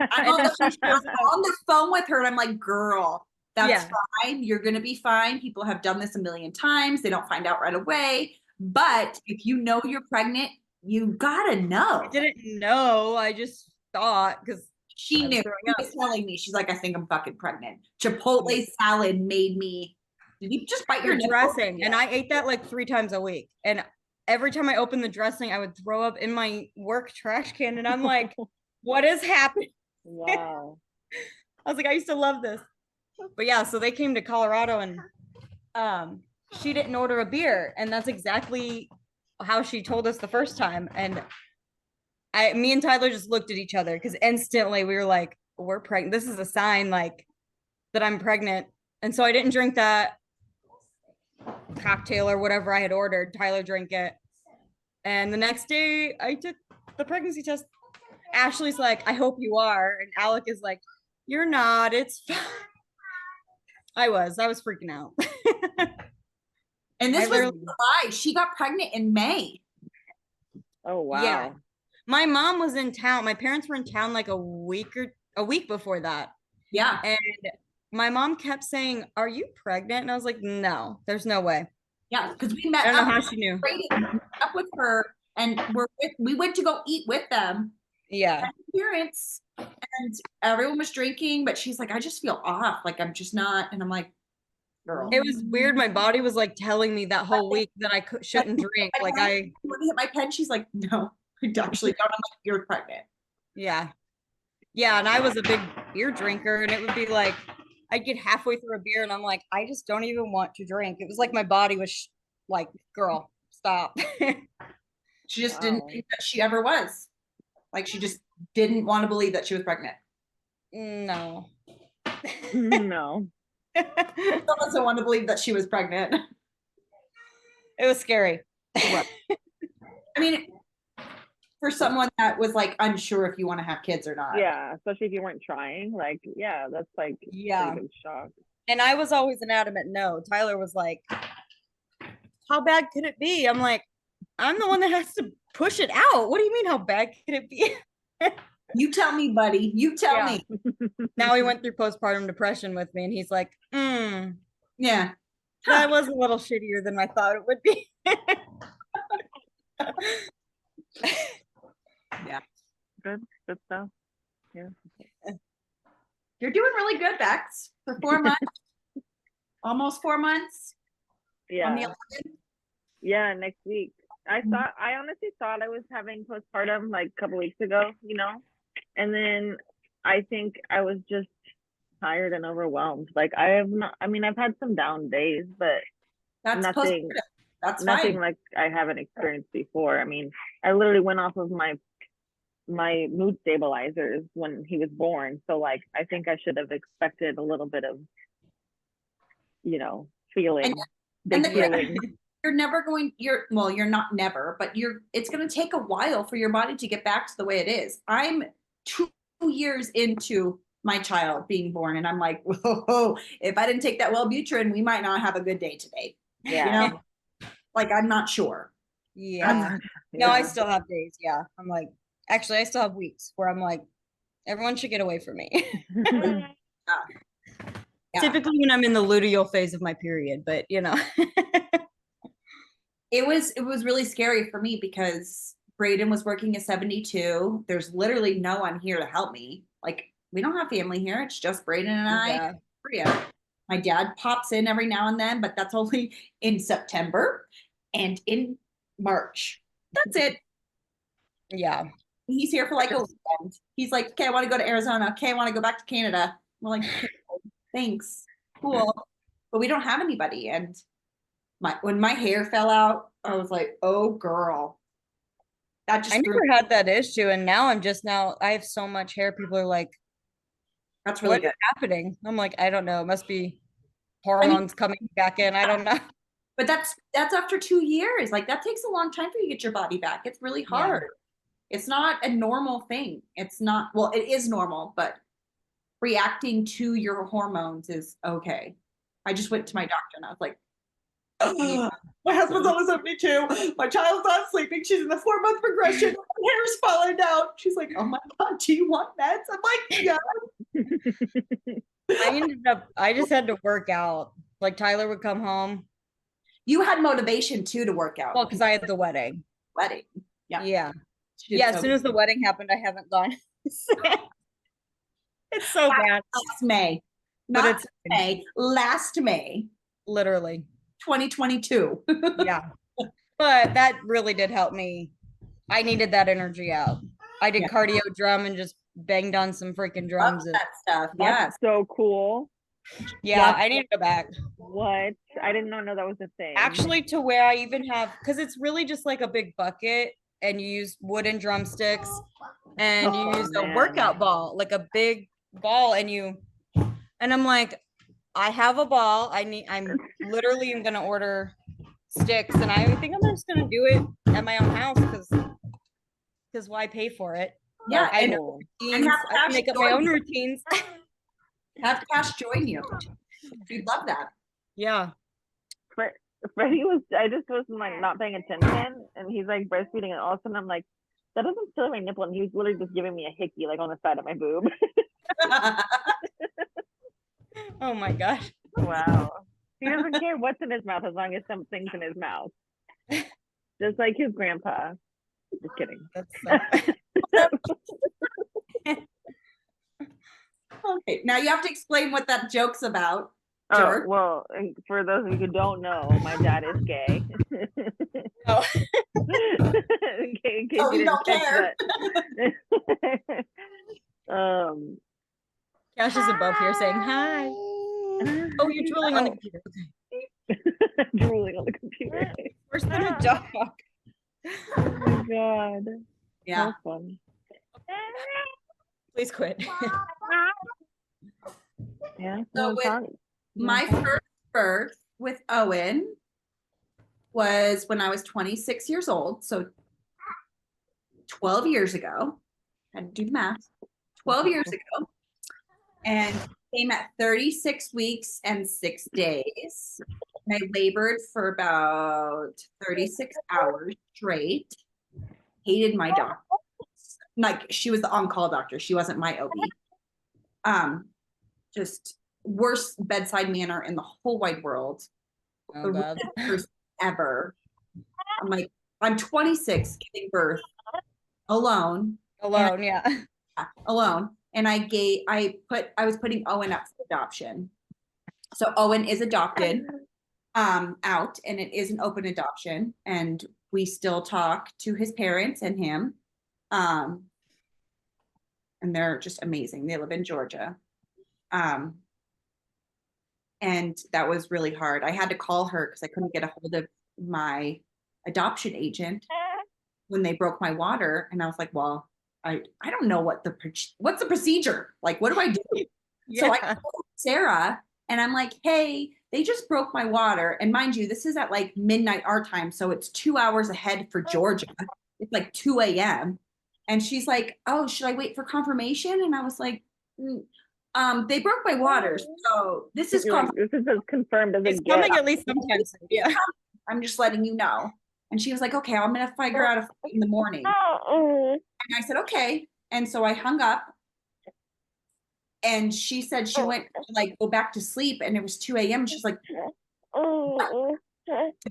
I'm on the phone with her and I'm like, girl, that's fine. You're going to be fine. People have done this a million times. They don't find out right away. But if you know you're pregnant, you got to know. I didn't know. I just thought because she knew. She was telling me. She's like, I think I'm fucking pregnant. Chipotle salad made me. Did you just bite your dressing? Yeah. And I ate that like 3 times a week. And every time I opened the dressing, I would throw up in my work trash can. And I'm like, what is happening? Wow. I was like, I used to love this. But yeah, so they came to Colorado and she didn't order a beer. And that's exactly how she told us the first time. And me and Tyler just looked at each other because instantly we were like, we're pregnant. This is a sign like that I'm pregnant. And so I didn't drink that cocktail or whatever I had ordered. Tyler drank it. And the next day I took the pregnancy test. Ashley's like, I hope you are. And Alec is like, you're not. It's fine. I was freaking out. And this was July. She got pregnant in May. Oh, wow. Yeah. My mom was in town. My parents were in town like a week before that. Yeah. And my mom kept saying, are you pregnant? And I was like, no, there's no way. Yeah, because we met I don't know how she knew. Up with her and we went to go eat with them. Yeah. Parents and everyone was drinking, but she's like, I just feel off. Like I'm just not. And I'm like, girl. It was weird. My body was like telling me that whole week that I shouldn't drink. Like when I hit my pen, she's like, no, I actually don't. I'm like, you're pregnant. Yeah. Yeah. And I was a big beer drinker and it would be like, I'd get halfway through a beer and I'm like, I just don't even want to drink. It was like my body was like, girl, stop. She just didn't think that she ever was. Like she just didn't want to believe that she was pregnant. No. No. Still doesn't want to believe that she was pregnant. It was scary. I mean, for someone that was like unsure if you want to have kids or not. Yeah, especially if you weren't trying. Like, yeah, that's like Yeah. pretty big shock. And I was always an adamant no. Tyler was like, how bad could it be? I'm like, I'm the one that has to push it out. What do you mean, how bad could it be? You tell me, buddy. You tell me. Now he went through postpartum depression with me, and he's like, yeah. That was a little shittier than I thought it would be. Yeah. Good stuff. Yeah. You're doing really good, Bex, for 4 months. Almost 4 months. Yeah. On the 11th. Yeah, next week. I honestly thought I was having postpartum like a couple weeks ago, you know, and then I think I was just tired and overwhelmed. Like I've had some down days, but That's nothing fine. like I haven't experienced before. I mean, I literally went off of my mood stabilizers when he was born. So like I think I should have expected a little bit of, you know, feeling. You're not never, but it's going to take a while for your body to get back to the way it is. I'm 2 years into my child being born, and I'm like, whoa, if I didn't take that Wellbutrin, we might not have a good day today. Yeah. You know, like I'm not sure. Yeah. No, I still have days. Yeah. I'm like, actually, I still have weeks where I'm like, everyone should get away from me. Yeah. Typically when I'm in the luteal phase of my period, but you know. It was really scary for me because Braden was working at 72. There's literally no one here to help me. Like we don't have family here. It's just Braden and I. Yeah. My dad pops in every now and then, but that's only in September and in March. That's it. Yeah. He's here for like a weekend. He's like, okay, I want to go to Arizona. Okay, I want to go back to Canada. We're like, thanks. Cool. But we don't have anybody. And when my hair fell out, I was like, oh girl. I never had that issue. And now I have so much hair. People are like, that's really what's happening? I'm like, I don't know. It must be hormones coming back in. I don't know. But that's after 2 years. Like that takes a long time for you to get your body back. It's really hard. Yeah. It's not a normal thing. It's not, well, it is normal, but reacting to your hormones is okay. I just went to my doctor and I was like, my husband's on 72. My child's not sleeping. She's in the 4-month progression. My hair's falling down. She's like, oh my God, do you want meds? I'm like, yeah. I just had to work out. Like Tyler would come home. You had motivation too to work out. Well, because I had the wedding. Yeah. Yeah. Yeah. As soon as the wedding happened, I haven't gone. It's so bad. Last May. Not May. Last May. Literally. 2022. Yeah. But that really did help me. I needed that energy out. I did cardio drum and just banged on some freaking drums. Love that stuff. That's so cool. Yeah, I need to go back. What? I did not know that was a thing. Actually, to where I even have, because it's really just like a big bucket and you use wooden drumsticks and you use a workout ball, like a big ball, and I'm like, I have a ball. I'm literally gonna order sticks, and I think I'm just gonna do it at my own house because why pay for it? Yeah, I know. And I make up my own routines. Have Cash join you. You'd love that. Yeah. Freddie I just was like not paying attention, and he's like breastfeeding, and all of a sudden I'm like, that doesn't feel my nipple, and he was literally just giving me a hickey like on the side of my boob. Oh my gosh. Wow. He doesn't care what's in his mouth as long as something's in his mouth. Just like his grandpa. Just kidding. Okay, now you have to explain what that joke's about. Oh, well, for those of you who don't know, my dad is gay. Oh, you don't care. Cash is above here saying hi. Oh, you're drooling on the computer. Okay. Drooling on the computer. Worse than a dog. Oh my God. Yeah. That's fun. Please quit. Yeah. So my first birth with Owen was when I was 26 years old. So 12 years ago. Had to do the math. 12 years ago. And came at 36 weeks and 6 days. And I labored for about 36 hours straight. Hated my doctor. Like, she was the on-call doctor. She wasn't my OB. Just worst bedside manner in the whole wide world. Oh, The God. worst person ever. I'm like, I'm 26 giving birth alone. Alone, yeah. Alone. And I was putting Owen up for adoption. So Owen is adopted out, and it is an open adoption, and we still talk to his parents and him. And they're just amazing. They live in Georgia. And that was really hard. I had to call her because I couldn't get a hold of my adoption agent when they broke my water. And I was like, well, I don't know what's the procedure? Like, what do I do? Yeah. So I called Sarah and I'm like, hey, they just broke my water. And mind you, this is at like midnight our time. So it's 2 hours ahead for Georgia. It's like 2 a.m. And she's like, oh, should I wait for confirmation? And I was like, they broke my water. So this is this is as confirmed as It's it coming gets. at least sometimes. Yeah. I'm just letting you know. And she was like, okay, I'm going to figure out in the morning. And I said, okay. And so I hung up. And she said she went to like go back to sleep, and it was 2 a.m. She's like, the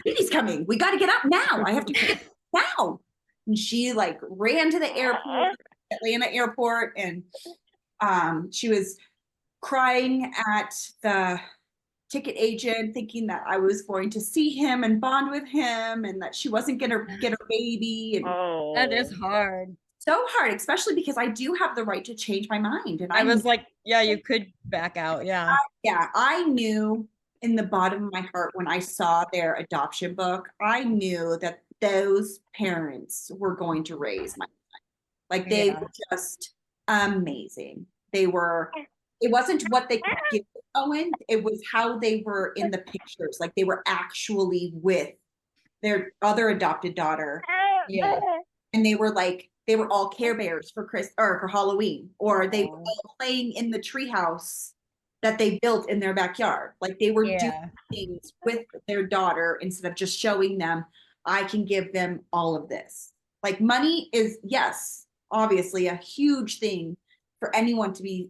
baby's coming. We got to get up now. I have to get now. And she like ran to the airport, Atlanta airport, and she was crying at the ticket agent, thinking that I was going to see him and bond with him, and that she wasn't going to get her baby. And That is hard. so hard, especially because I do have the right to change my mind. And I was like, yeah, you could back out. Yeah. I knew in the bottom of my heart when I saw their adoption book, I knew that those parents were going to raise my son. Like, they were just amazing. It wasn't what they could give Owen, it was how they were in the pictures. Like, they were actually with their other adopted daughter. Yeah. And they were all Care Bears for for Halloween, or they were all playing in the treehouse that they built in their backyard. Like, they were doing things with their daughter instead of just showing them, I can give them all of this. Like, money is, yes, obviously a huge thing for anyone to be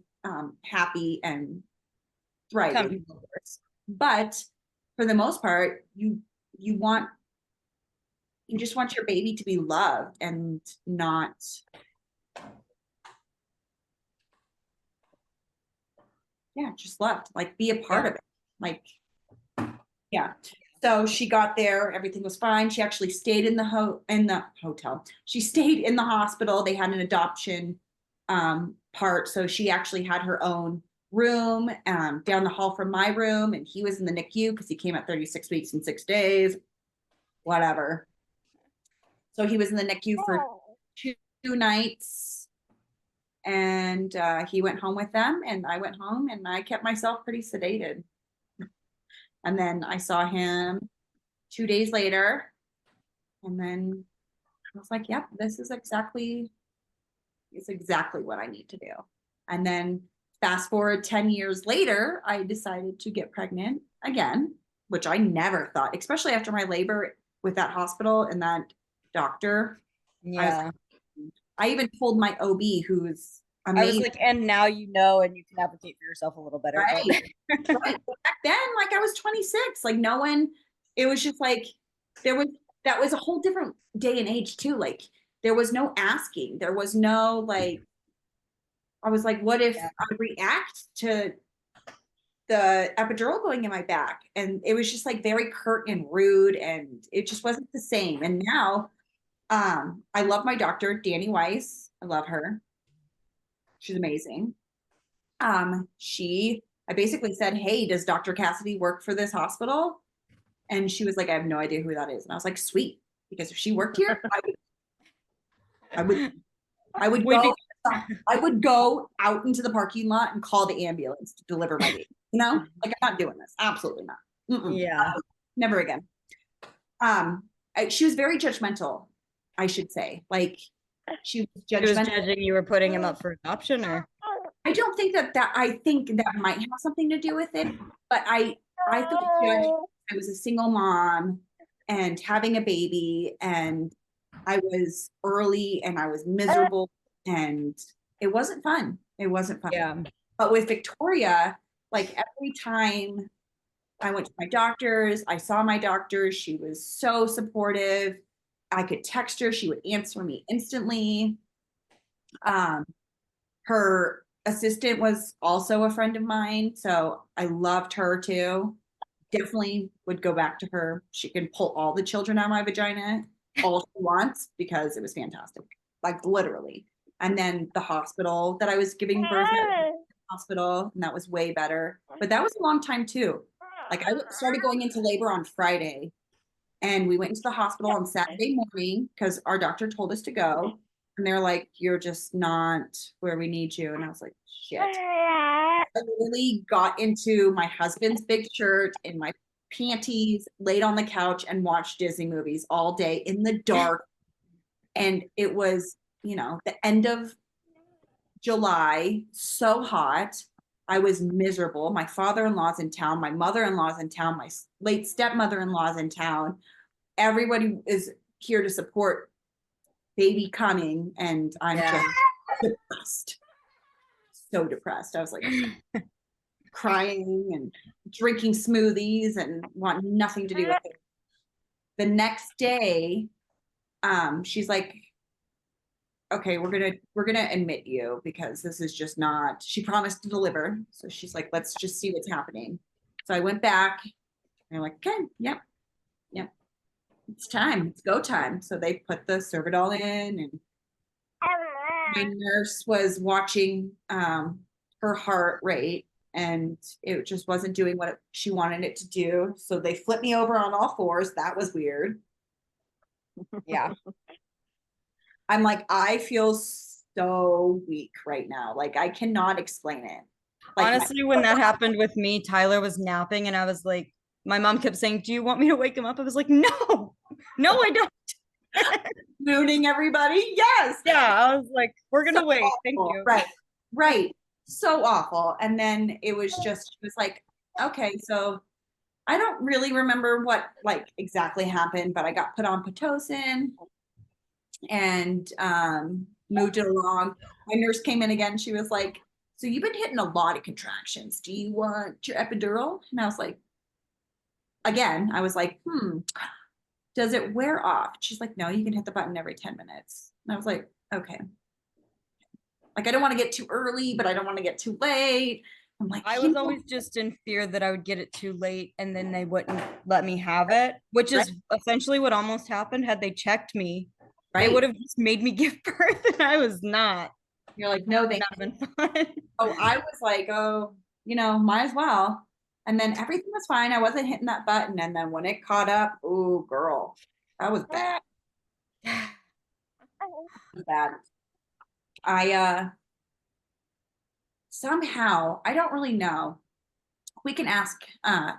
happy and thriving. But for the most part, you just want your baby to be loved and not just loved, like, be a part of it. Like, so she got there, everything was fine. She actually stayed in the hotel. She stayed in the hospital. They had an adoption part, so she actually had her own room down the hall from my room, and he was in the NICU because he came at 36 weeks and 6 days, whatever. So he was in the NICU for 2 nights, and he went home with them, and I went home, and I kept myself pretty sedated. And then I saw him 2 days later, and then I was like, yep, it's exactly what I need to do. And then fast forward 10 years later, I decided to get pregnant again, which I never thought, especially after my labor with that hospital and that doctor. Yeah. I even told my OB, who's amazing. I was like, and now you know, and you can advocate for yourself a little better. Right. Right. Back then, like, I was 26. Like, no one, it was just like, that was a whole different day and age too. Like, there was no asking. There was no, like, I was like, what if I react to the epidural going in my back? And it was just like very curt and rude, and it just wasn't the same. And now, I love my doctor, Danny Weiss. I love her. She's amazing. I basically said, hey, does Dr. Cassidy work for this hospital? And she was like, I have no idea who that is. And I was like, sweet, because if she worked here, I would go out into the parking lot and call the ambulance to deliver my baby. You know, like, I'm not doing this. Absolutely not. Yeah. Never again. She was very judgmental, I should say. Like, she was She was judgmental. judging you were putting him up for adoption, or I don't think I think that might have something to do with it, but I felt judged. I was a single mom and having a baby, and I was early and I was miserable, and it wasn't fun. It wasn't fun. yeah. But with Victoria, like every time I went to my doctors, I saw my doctors, she was so supportive. I could text her, she would answer me instantly. Her assistant was also a friend of mine, so I loved her too. Definitely would go back to her. She can pull all the children out of my vagina all she wants because it was fantastic, like literally. And then the hospital that I was giving birth at, hospital, and that was way better. But that was a long time too. Like I started going into labor on Friday, and we went into the hospital on Saturday morning because our doctor told us to go. And they're like, you're just not where we need you. And I was like, shit. I literally got into my husband's big shirt in my panties, laid on the couch, and watched Disney movies all day in the dark. And it was, the end of July, so hot. I was miserable. My father-in-law's in town. My mother-in-law's in town. My late stepmother-in-law's in town. Everybody is here to support baby coming, and I'm just depressed. So depressed. I was like crying and drinking smoothies and want nothing to do with it. The next day, she's like, okay, we're gonna admit you because this is just not, she promised to deliver. So she's like, let's just see what's happening. So I went back and they're like, okay, yep. It's time, it's go time. So they put the Cervidol in, and my nurse was watching her heart rate, and it just wasn't doing what she wanted it to do. So they flipped me over on all fours. That was weird. Yeah. I'm like, I feel so weak right now. Like I cannot explain it. Like Honestly, when that happened with me, Tyler was napping and I was like, my mom kept saying, do you want me to wake him up? I was like, no, I don't. mooning everybody. Yes. Yeah, I was like, we're gonna wait. Awful. Thank you. Right. So awful. And then it was like, okay, so I don't really remember what like exactly happened, but I got put on Pitocin and moved it along. My nurse came in again. She was like, so you've been hitting a lot of contractions. Do you want your epidural? And I was like, does it wear off? She's like, no, you can hit the button every 10 minutes. And I was like, okay. Like, I don't want to get too early, but I don't want to get too late. I'm like, I was always just in fear that I would get it too late and then they wouldn't let me have it, which is essentially what almost happened. Had they checked me, they would have just made me give birth, and I was not. You're like, no, they not been fun. Oh, I was like, oh, might as well. And then everything was fine. I wasn't hitting that button. And then when it caught up, oh, girl, that was bad. That was bad. I somehow, I don't really know. We can ask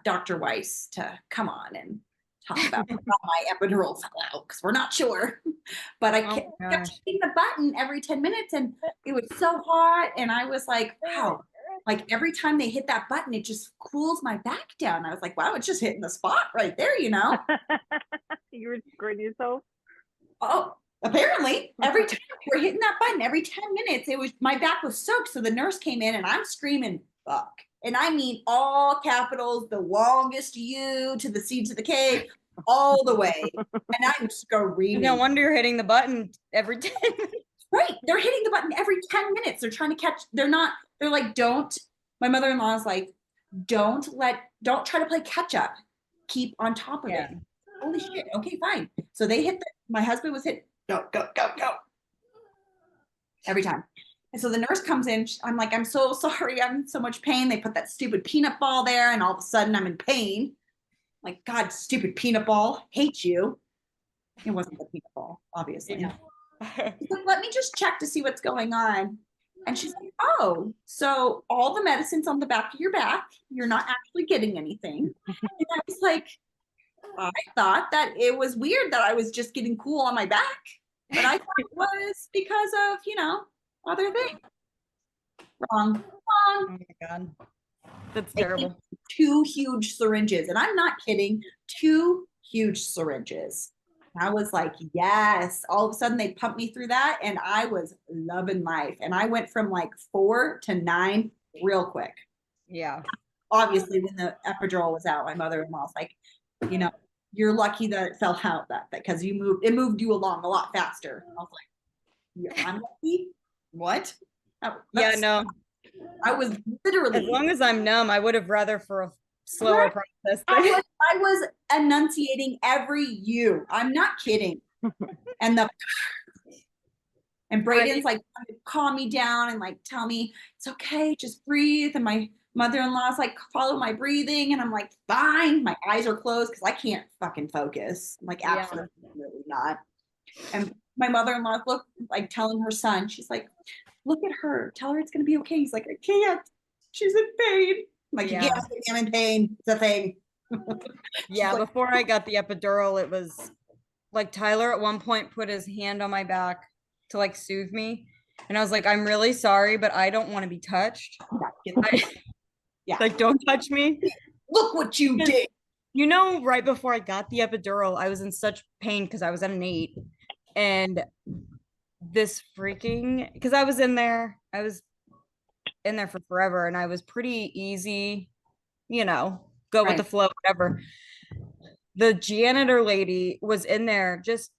Dr. Weiss to come on and talk about how my epidural fell out because we're not sure. But I kept hitting the button every 10 minutes and it was so hot. And I was like, wow, like every time they hit that button, it just cools my back down. I was like, wow, it's just hitting the spot right there, You were squirting yourself? Oh, apparently every time we're hitting that button, every 10 minutes, my back was soaked. So the nurse came in and I'm screaming, fuck. And I mean all capitals, the longest U to the C to the K, all the way. And I'm screaming. No wonder you're hitting the button every 10 minutes. Right. They're hitting the button every 10 minutes. They're trying to catch, they're like, my mother-in-law is like, don't try to play catch up. Keep on top of it. Holy shit. Okay, fine. So my husband was hit, go. Every time. And so the nurse comes in. I'm like, I'm so sorry. I'm in so much pain. They put that stupid peanut ball there, and all of a sudden I'm in pain. Like, God, stupid peanut ball. Hate you. It wasn't the peanut ball, obviously. Yeah. She's like, let me just check to see what's going on. And she's like, oh, so all the medicine's on the back of your back. You're not actually getting anything. And I was like, I thought that it was weird that I was just getting cool on my back. But I thought it was because of, other things. Wrong. Wrong. Oh my God. That's terrible. 2 huge syringes. And I'm not kidding. 2 huge syringes. I was like, yes. All of a sudden, they pumped me through that, and I was loving life. And I went from like 4 to 9 real quick. Yeah. Obviously, when the epidural was out, my mother-in-law was like, you're lucky that it fell out that because it moved you along a lot faster. I was like, yeah, I'm lucky. What? Yeah, no. I was literally. As long as I'm numb, I would have rather for a slower process. I was enunciating every U. I'm not kidding. And Braden's like, calm me down and like tell me it's okay, just breathe. And my mother-in-law's like, follow my breathing. And I'm like, fine. My eyes are closed because I can't fucking focus. I'm like, absolutely not. And my mother-in-law looked like telling her son, she's like, look at her, tell her it's gonna be okay. He's like, I can't. She's in pain. I'm like, yeah, I'm in pain. It's a thing. Yeah, like, before I got the epidural, it was like Tyler at one point put his hand on my back to like soothe me. And I was like, I'm really sorry, but I don't want to be touched. Yeah. Like, don't touch me. Look what you did. Right before I got the epidural, I was in such pain because I was at an 8. And this because I was in there for forever, and I was pretty easy, go with the flow, whatever. The janitor lady was in there just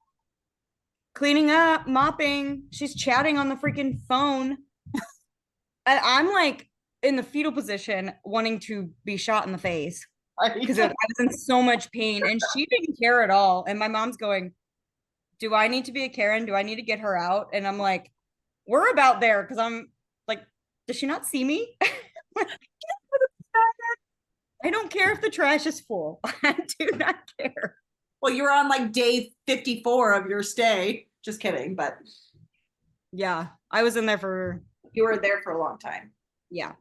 cleaning up, mopping. She's chatting on the freaking phone. And I'm like in the fetal position, wanting to be shot in the face because I was in so much pain, and she didn't care at all. And my mom's going, do I need to be a Karen? Do I need to get her out? And I'm like, we're about there because I'm like, does she not see me? I don't care if the trash is full. I do not care. Well, you're on like day 54 of your stay. Just kidding, but yeah, I was in there you were there for a long time. Yeah.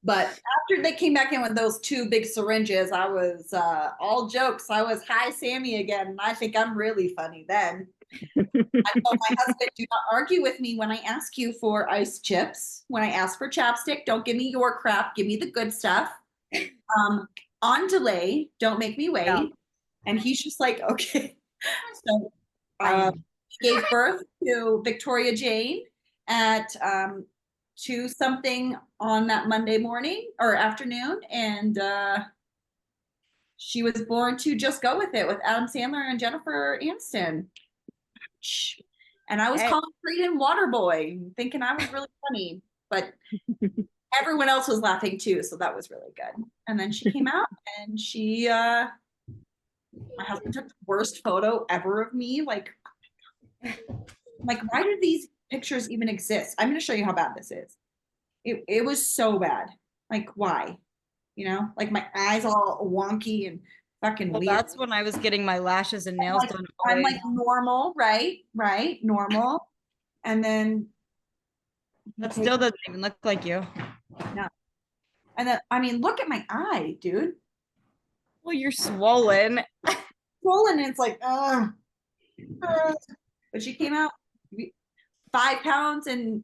But after they came back in with those 2 big syringes, I was all jokes. I was hi Sammi again, and I think I'm really funny then. I told my husband, do not argue with me when I ask you for ice chips. When I ask for chapstick, don't give me your crap. Give me the good stuff. On delay, don't make me wait. Yeah. And he's just like, okay. So he gave birth to Victoria Jane at 2 something on that Monday morning or afternoon. And she was born to Just Go With It with Adam Sandler and Jennifer Aniston. And I was calling Freedom Waterboy, thinking I was really funny, but everyone else was laughing too, so that was really good. And then she came out, and my husband took the worst photo ever of me. Like, why do these pictures even exist? I'm going to show you how bad this is. It was so bad. Like, why? Like my eyes all wonky and fucking weird. That's when I was getting my lashes and nails done. I'm like normal, right? Normal. And then that still doesn't even look like you. No. And then, look at my eye, dude. Well, you're swollen. Swollen, and it's like, but she came out 5 pounds and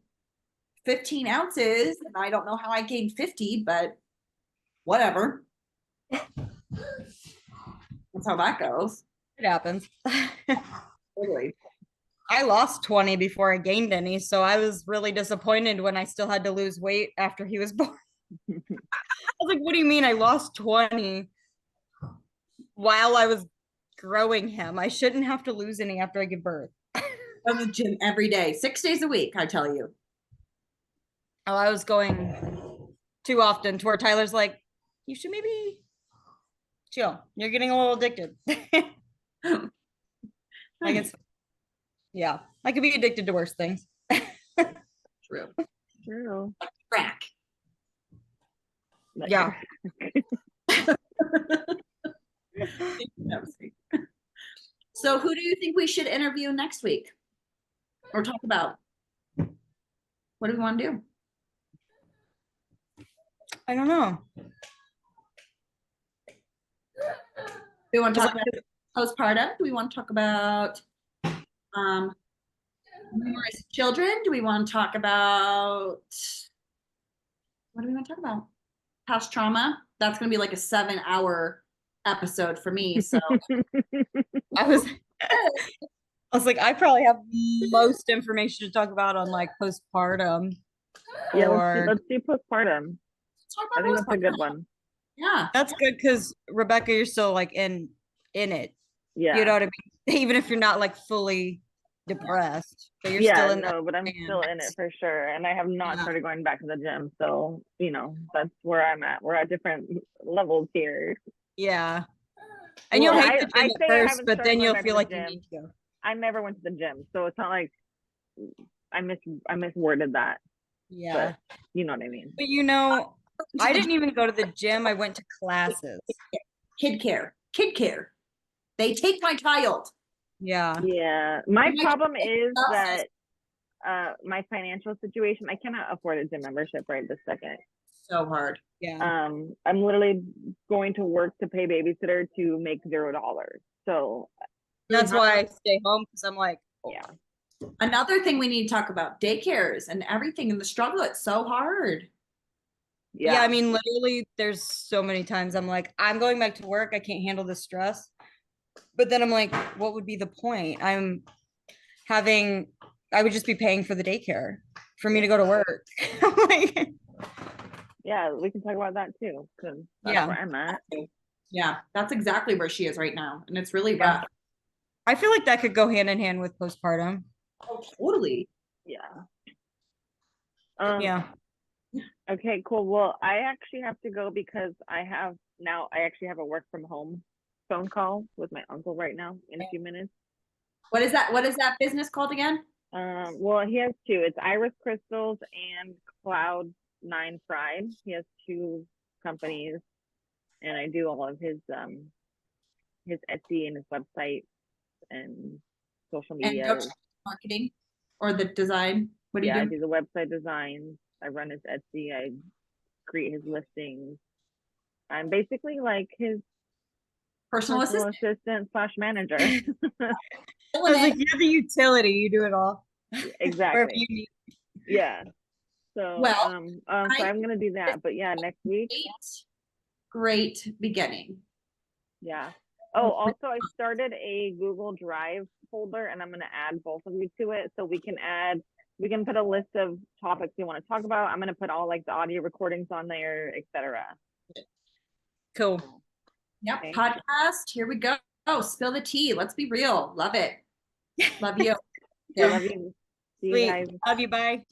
15 ounces, and I don't know how I gained 50, but whatever. That's how that goes. It happens. Totally. I lost 20 before I gained any, so I was really disappointed when I still had to lose weight after he was born. I was like, what do you mean I lost 20 while I was growing him? I shouldn't have to lose any after I give birth. Go to the gym every day, 6 days a week, I tell you. Oh, I was going too often to where Tyler's like, you should maybe chill. You're getting a little addicted. I guess. Yeah, I could be addicted to worse things. True. Crack. Yeah. So who do you think we should interview next week or talk about? What do we want to do? I don't know. Do we want to talk about postpartum? Do we want to talk about Numerous children. Do we want to talk about, what do we want to talk about? Past trauma. That's going to be like a 7-hour episode for me. So I was like, I probably have most information to talk about on like postpartum. Yeah, or let's do postpartum. talk I about think that's a good one. Yeah. that's good because Rebecca, you're still like in it. Yeah. You know what I mean? Even if you're not like fully depressed, but you're Yeah, still in no, but I'm still in it for sure. And I have not started going back to the gym. So, you know, that's where I'm at. We're at different levels here. Yeah. And Well, you'll hate the I gym say at I first, haven't but started then going you'll back feel to the like you gym. need to go. I never went to the gym, so it's not like I misworded that. Yeah. But you know what I mean. But you know, I didn't even go to the gym. I went to classes. Kid care. They take my child. Yeah. Yeah. My My problem child is does. that my financial situation, I cannot afford a gym membership right this second. So hard. Yeah. I'm literally going to work to pay babysitter to make $0. So That's why I stay home because I'm like, yeah. Another thing we need to talk about, daycares and everything and the struggle. It's so hard. yeah, I mean, literally, there's so many times I'm like, I'm going back to work. I can't handle the stress. But then I'm like, what would be the point? I would just be paying for the daycare for me to go to work. Like, yeah, we can talk about that too, because that's Yeah. where I'm at. Yeah, that's exactly where she is right now. And it's really Yeah. rough. I feel like that could go hand in hand with postpartum. Oh, totally. Yeah. Yeah. Okay, cool. Well, I actually have to go because I actually have a work from home phone call with my uncle right now in a few minutes. What is that business called again? Well, he has two. It's Iris Crystals and Cloud9 Fried. He has two companies, and I do all of his Etsy and his website and social media. And marketing or the design. What do you do? I do the website designs. I run his Etsy. I create his listings. I'm basically like his Personal assistant / manager. I was like, you're the utility. You do it all. Exactly. Yeah. So, well, so I'm gonna do that. But yeah, next week. Great beginning. Yeah. Oh, also, I started a Google Drive folder, and I'm gonna add both of you to it, so we can put a list of topics you want to talk about. I'm gonna put all like the audio recordings on there, etc. Cool. Yep. Okay. Podcast. Here we go. Oh, spill the tea. Let's be real. Love it. Love you. Yeah, love you. See you guys. Love you. Bye.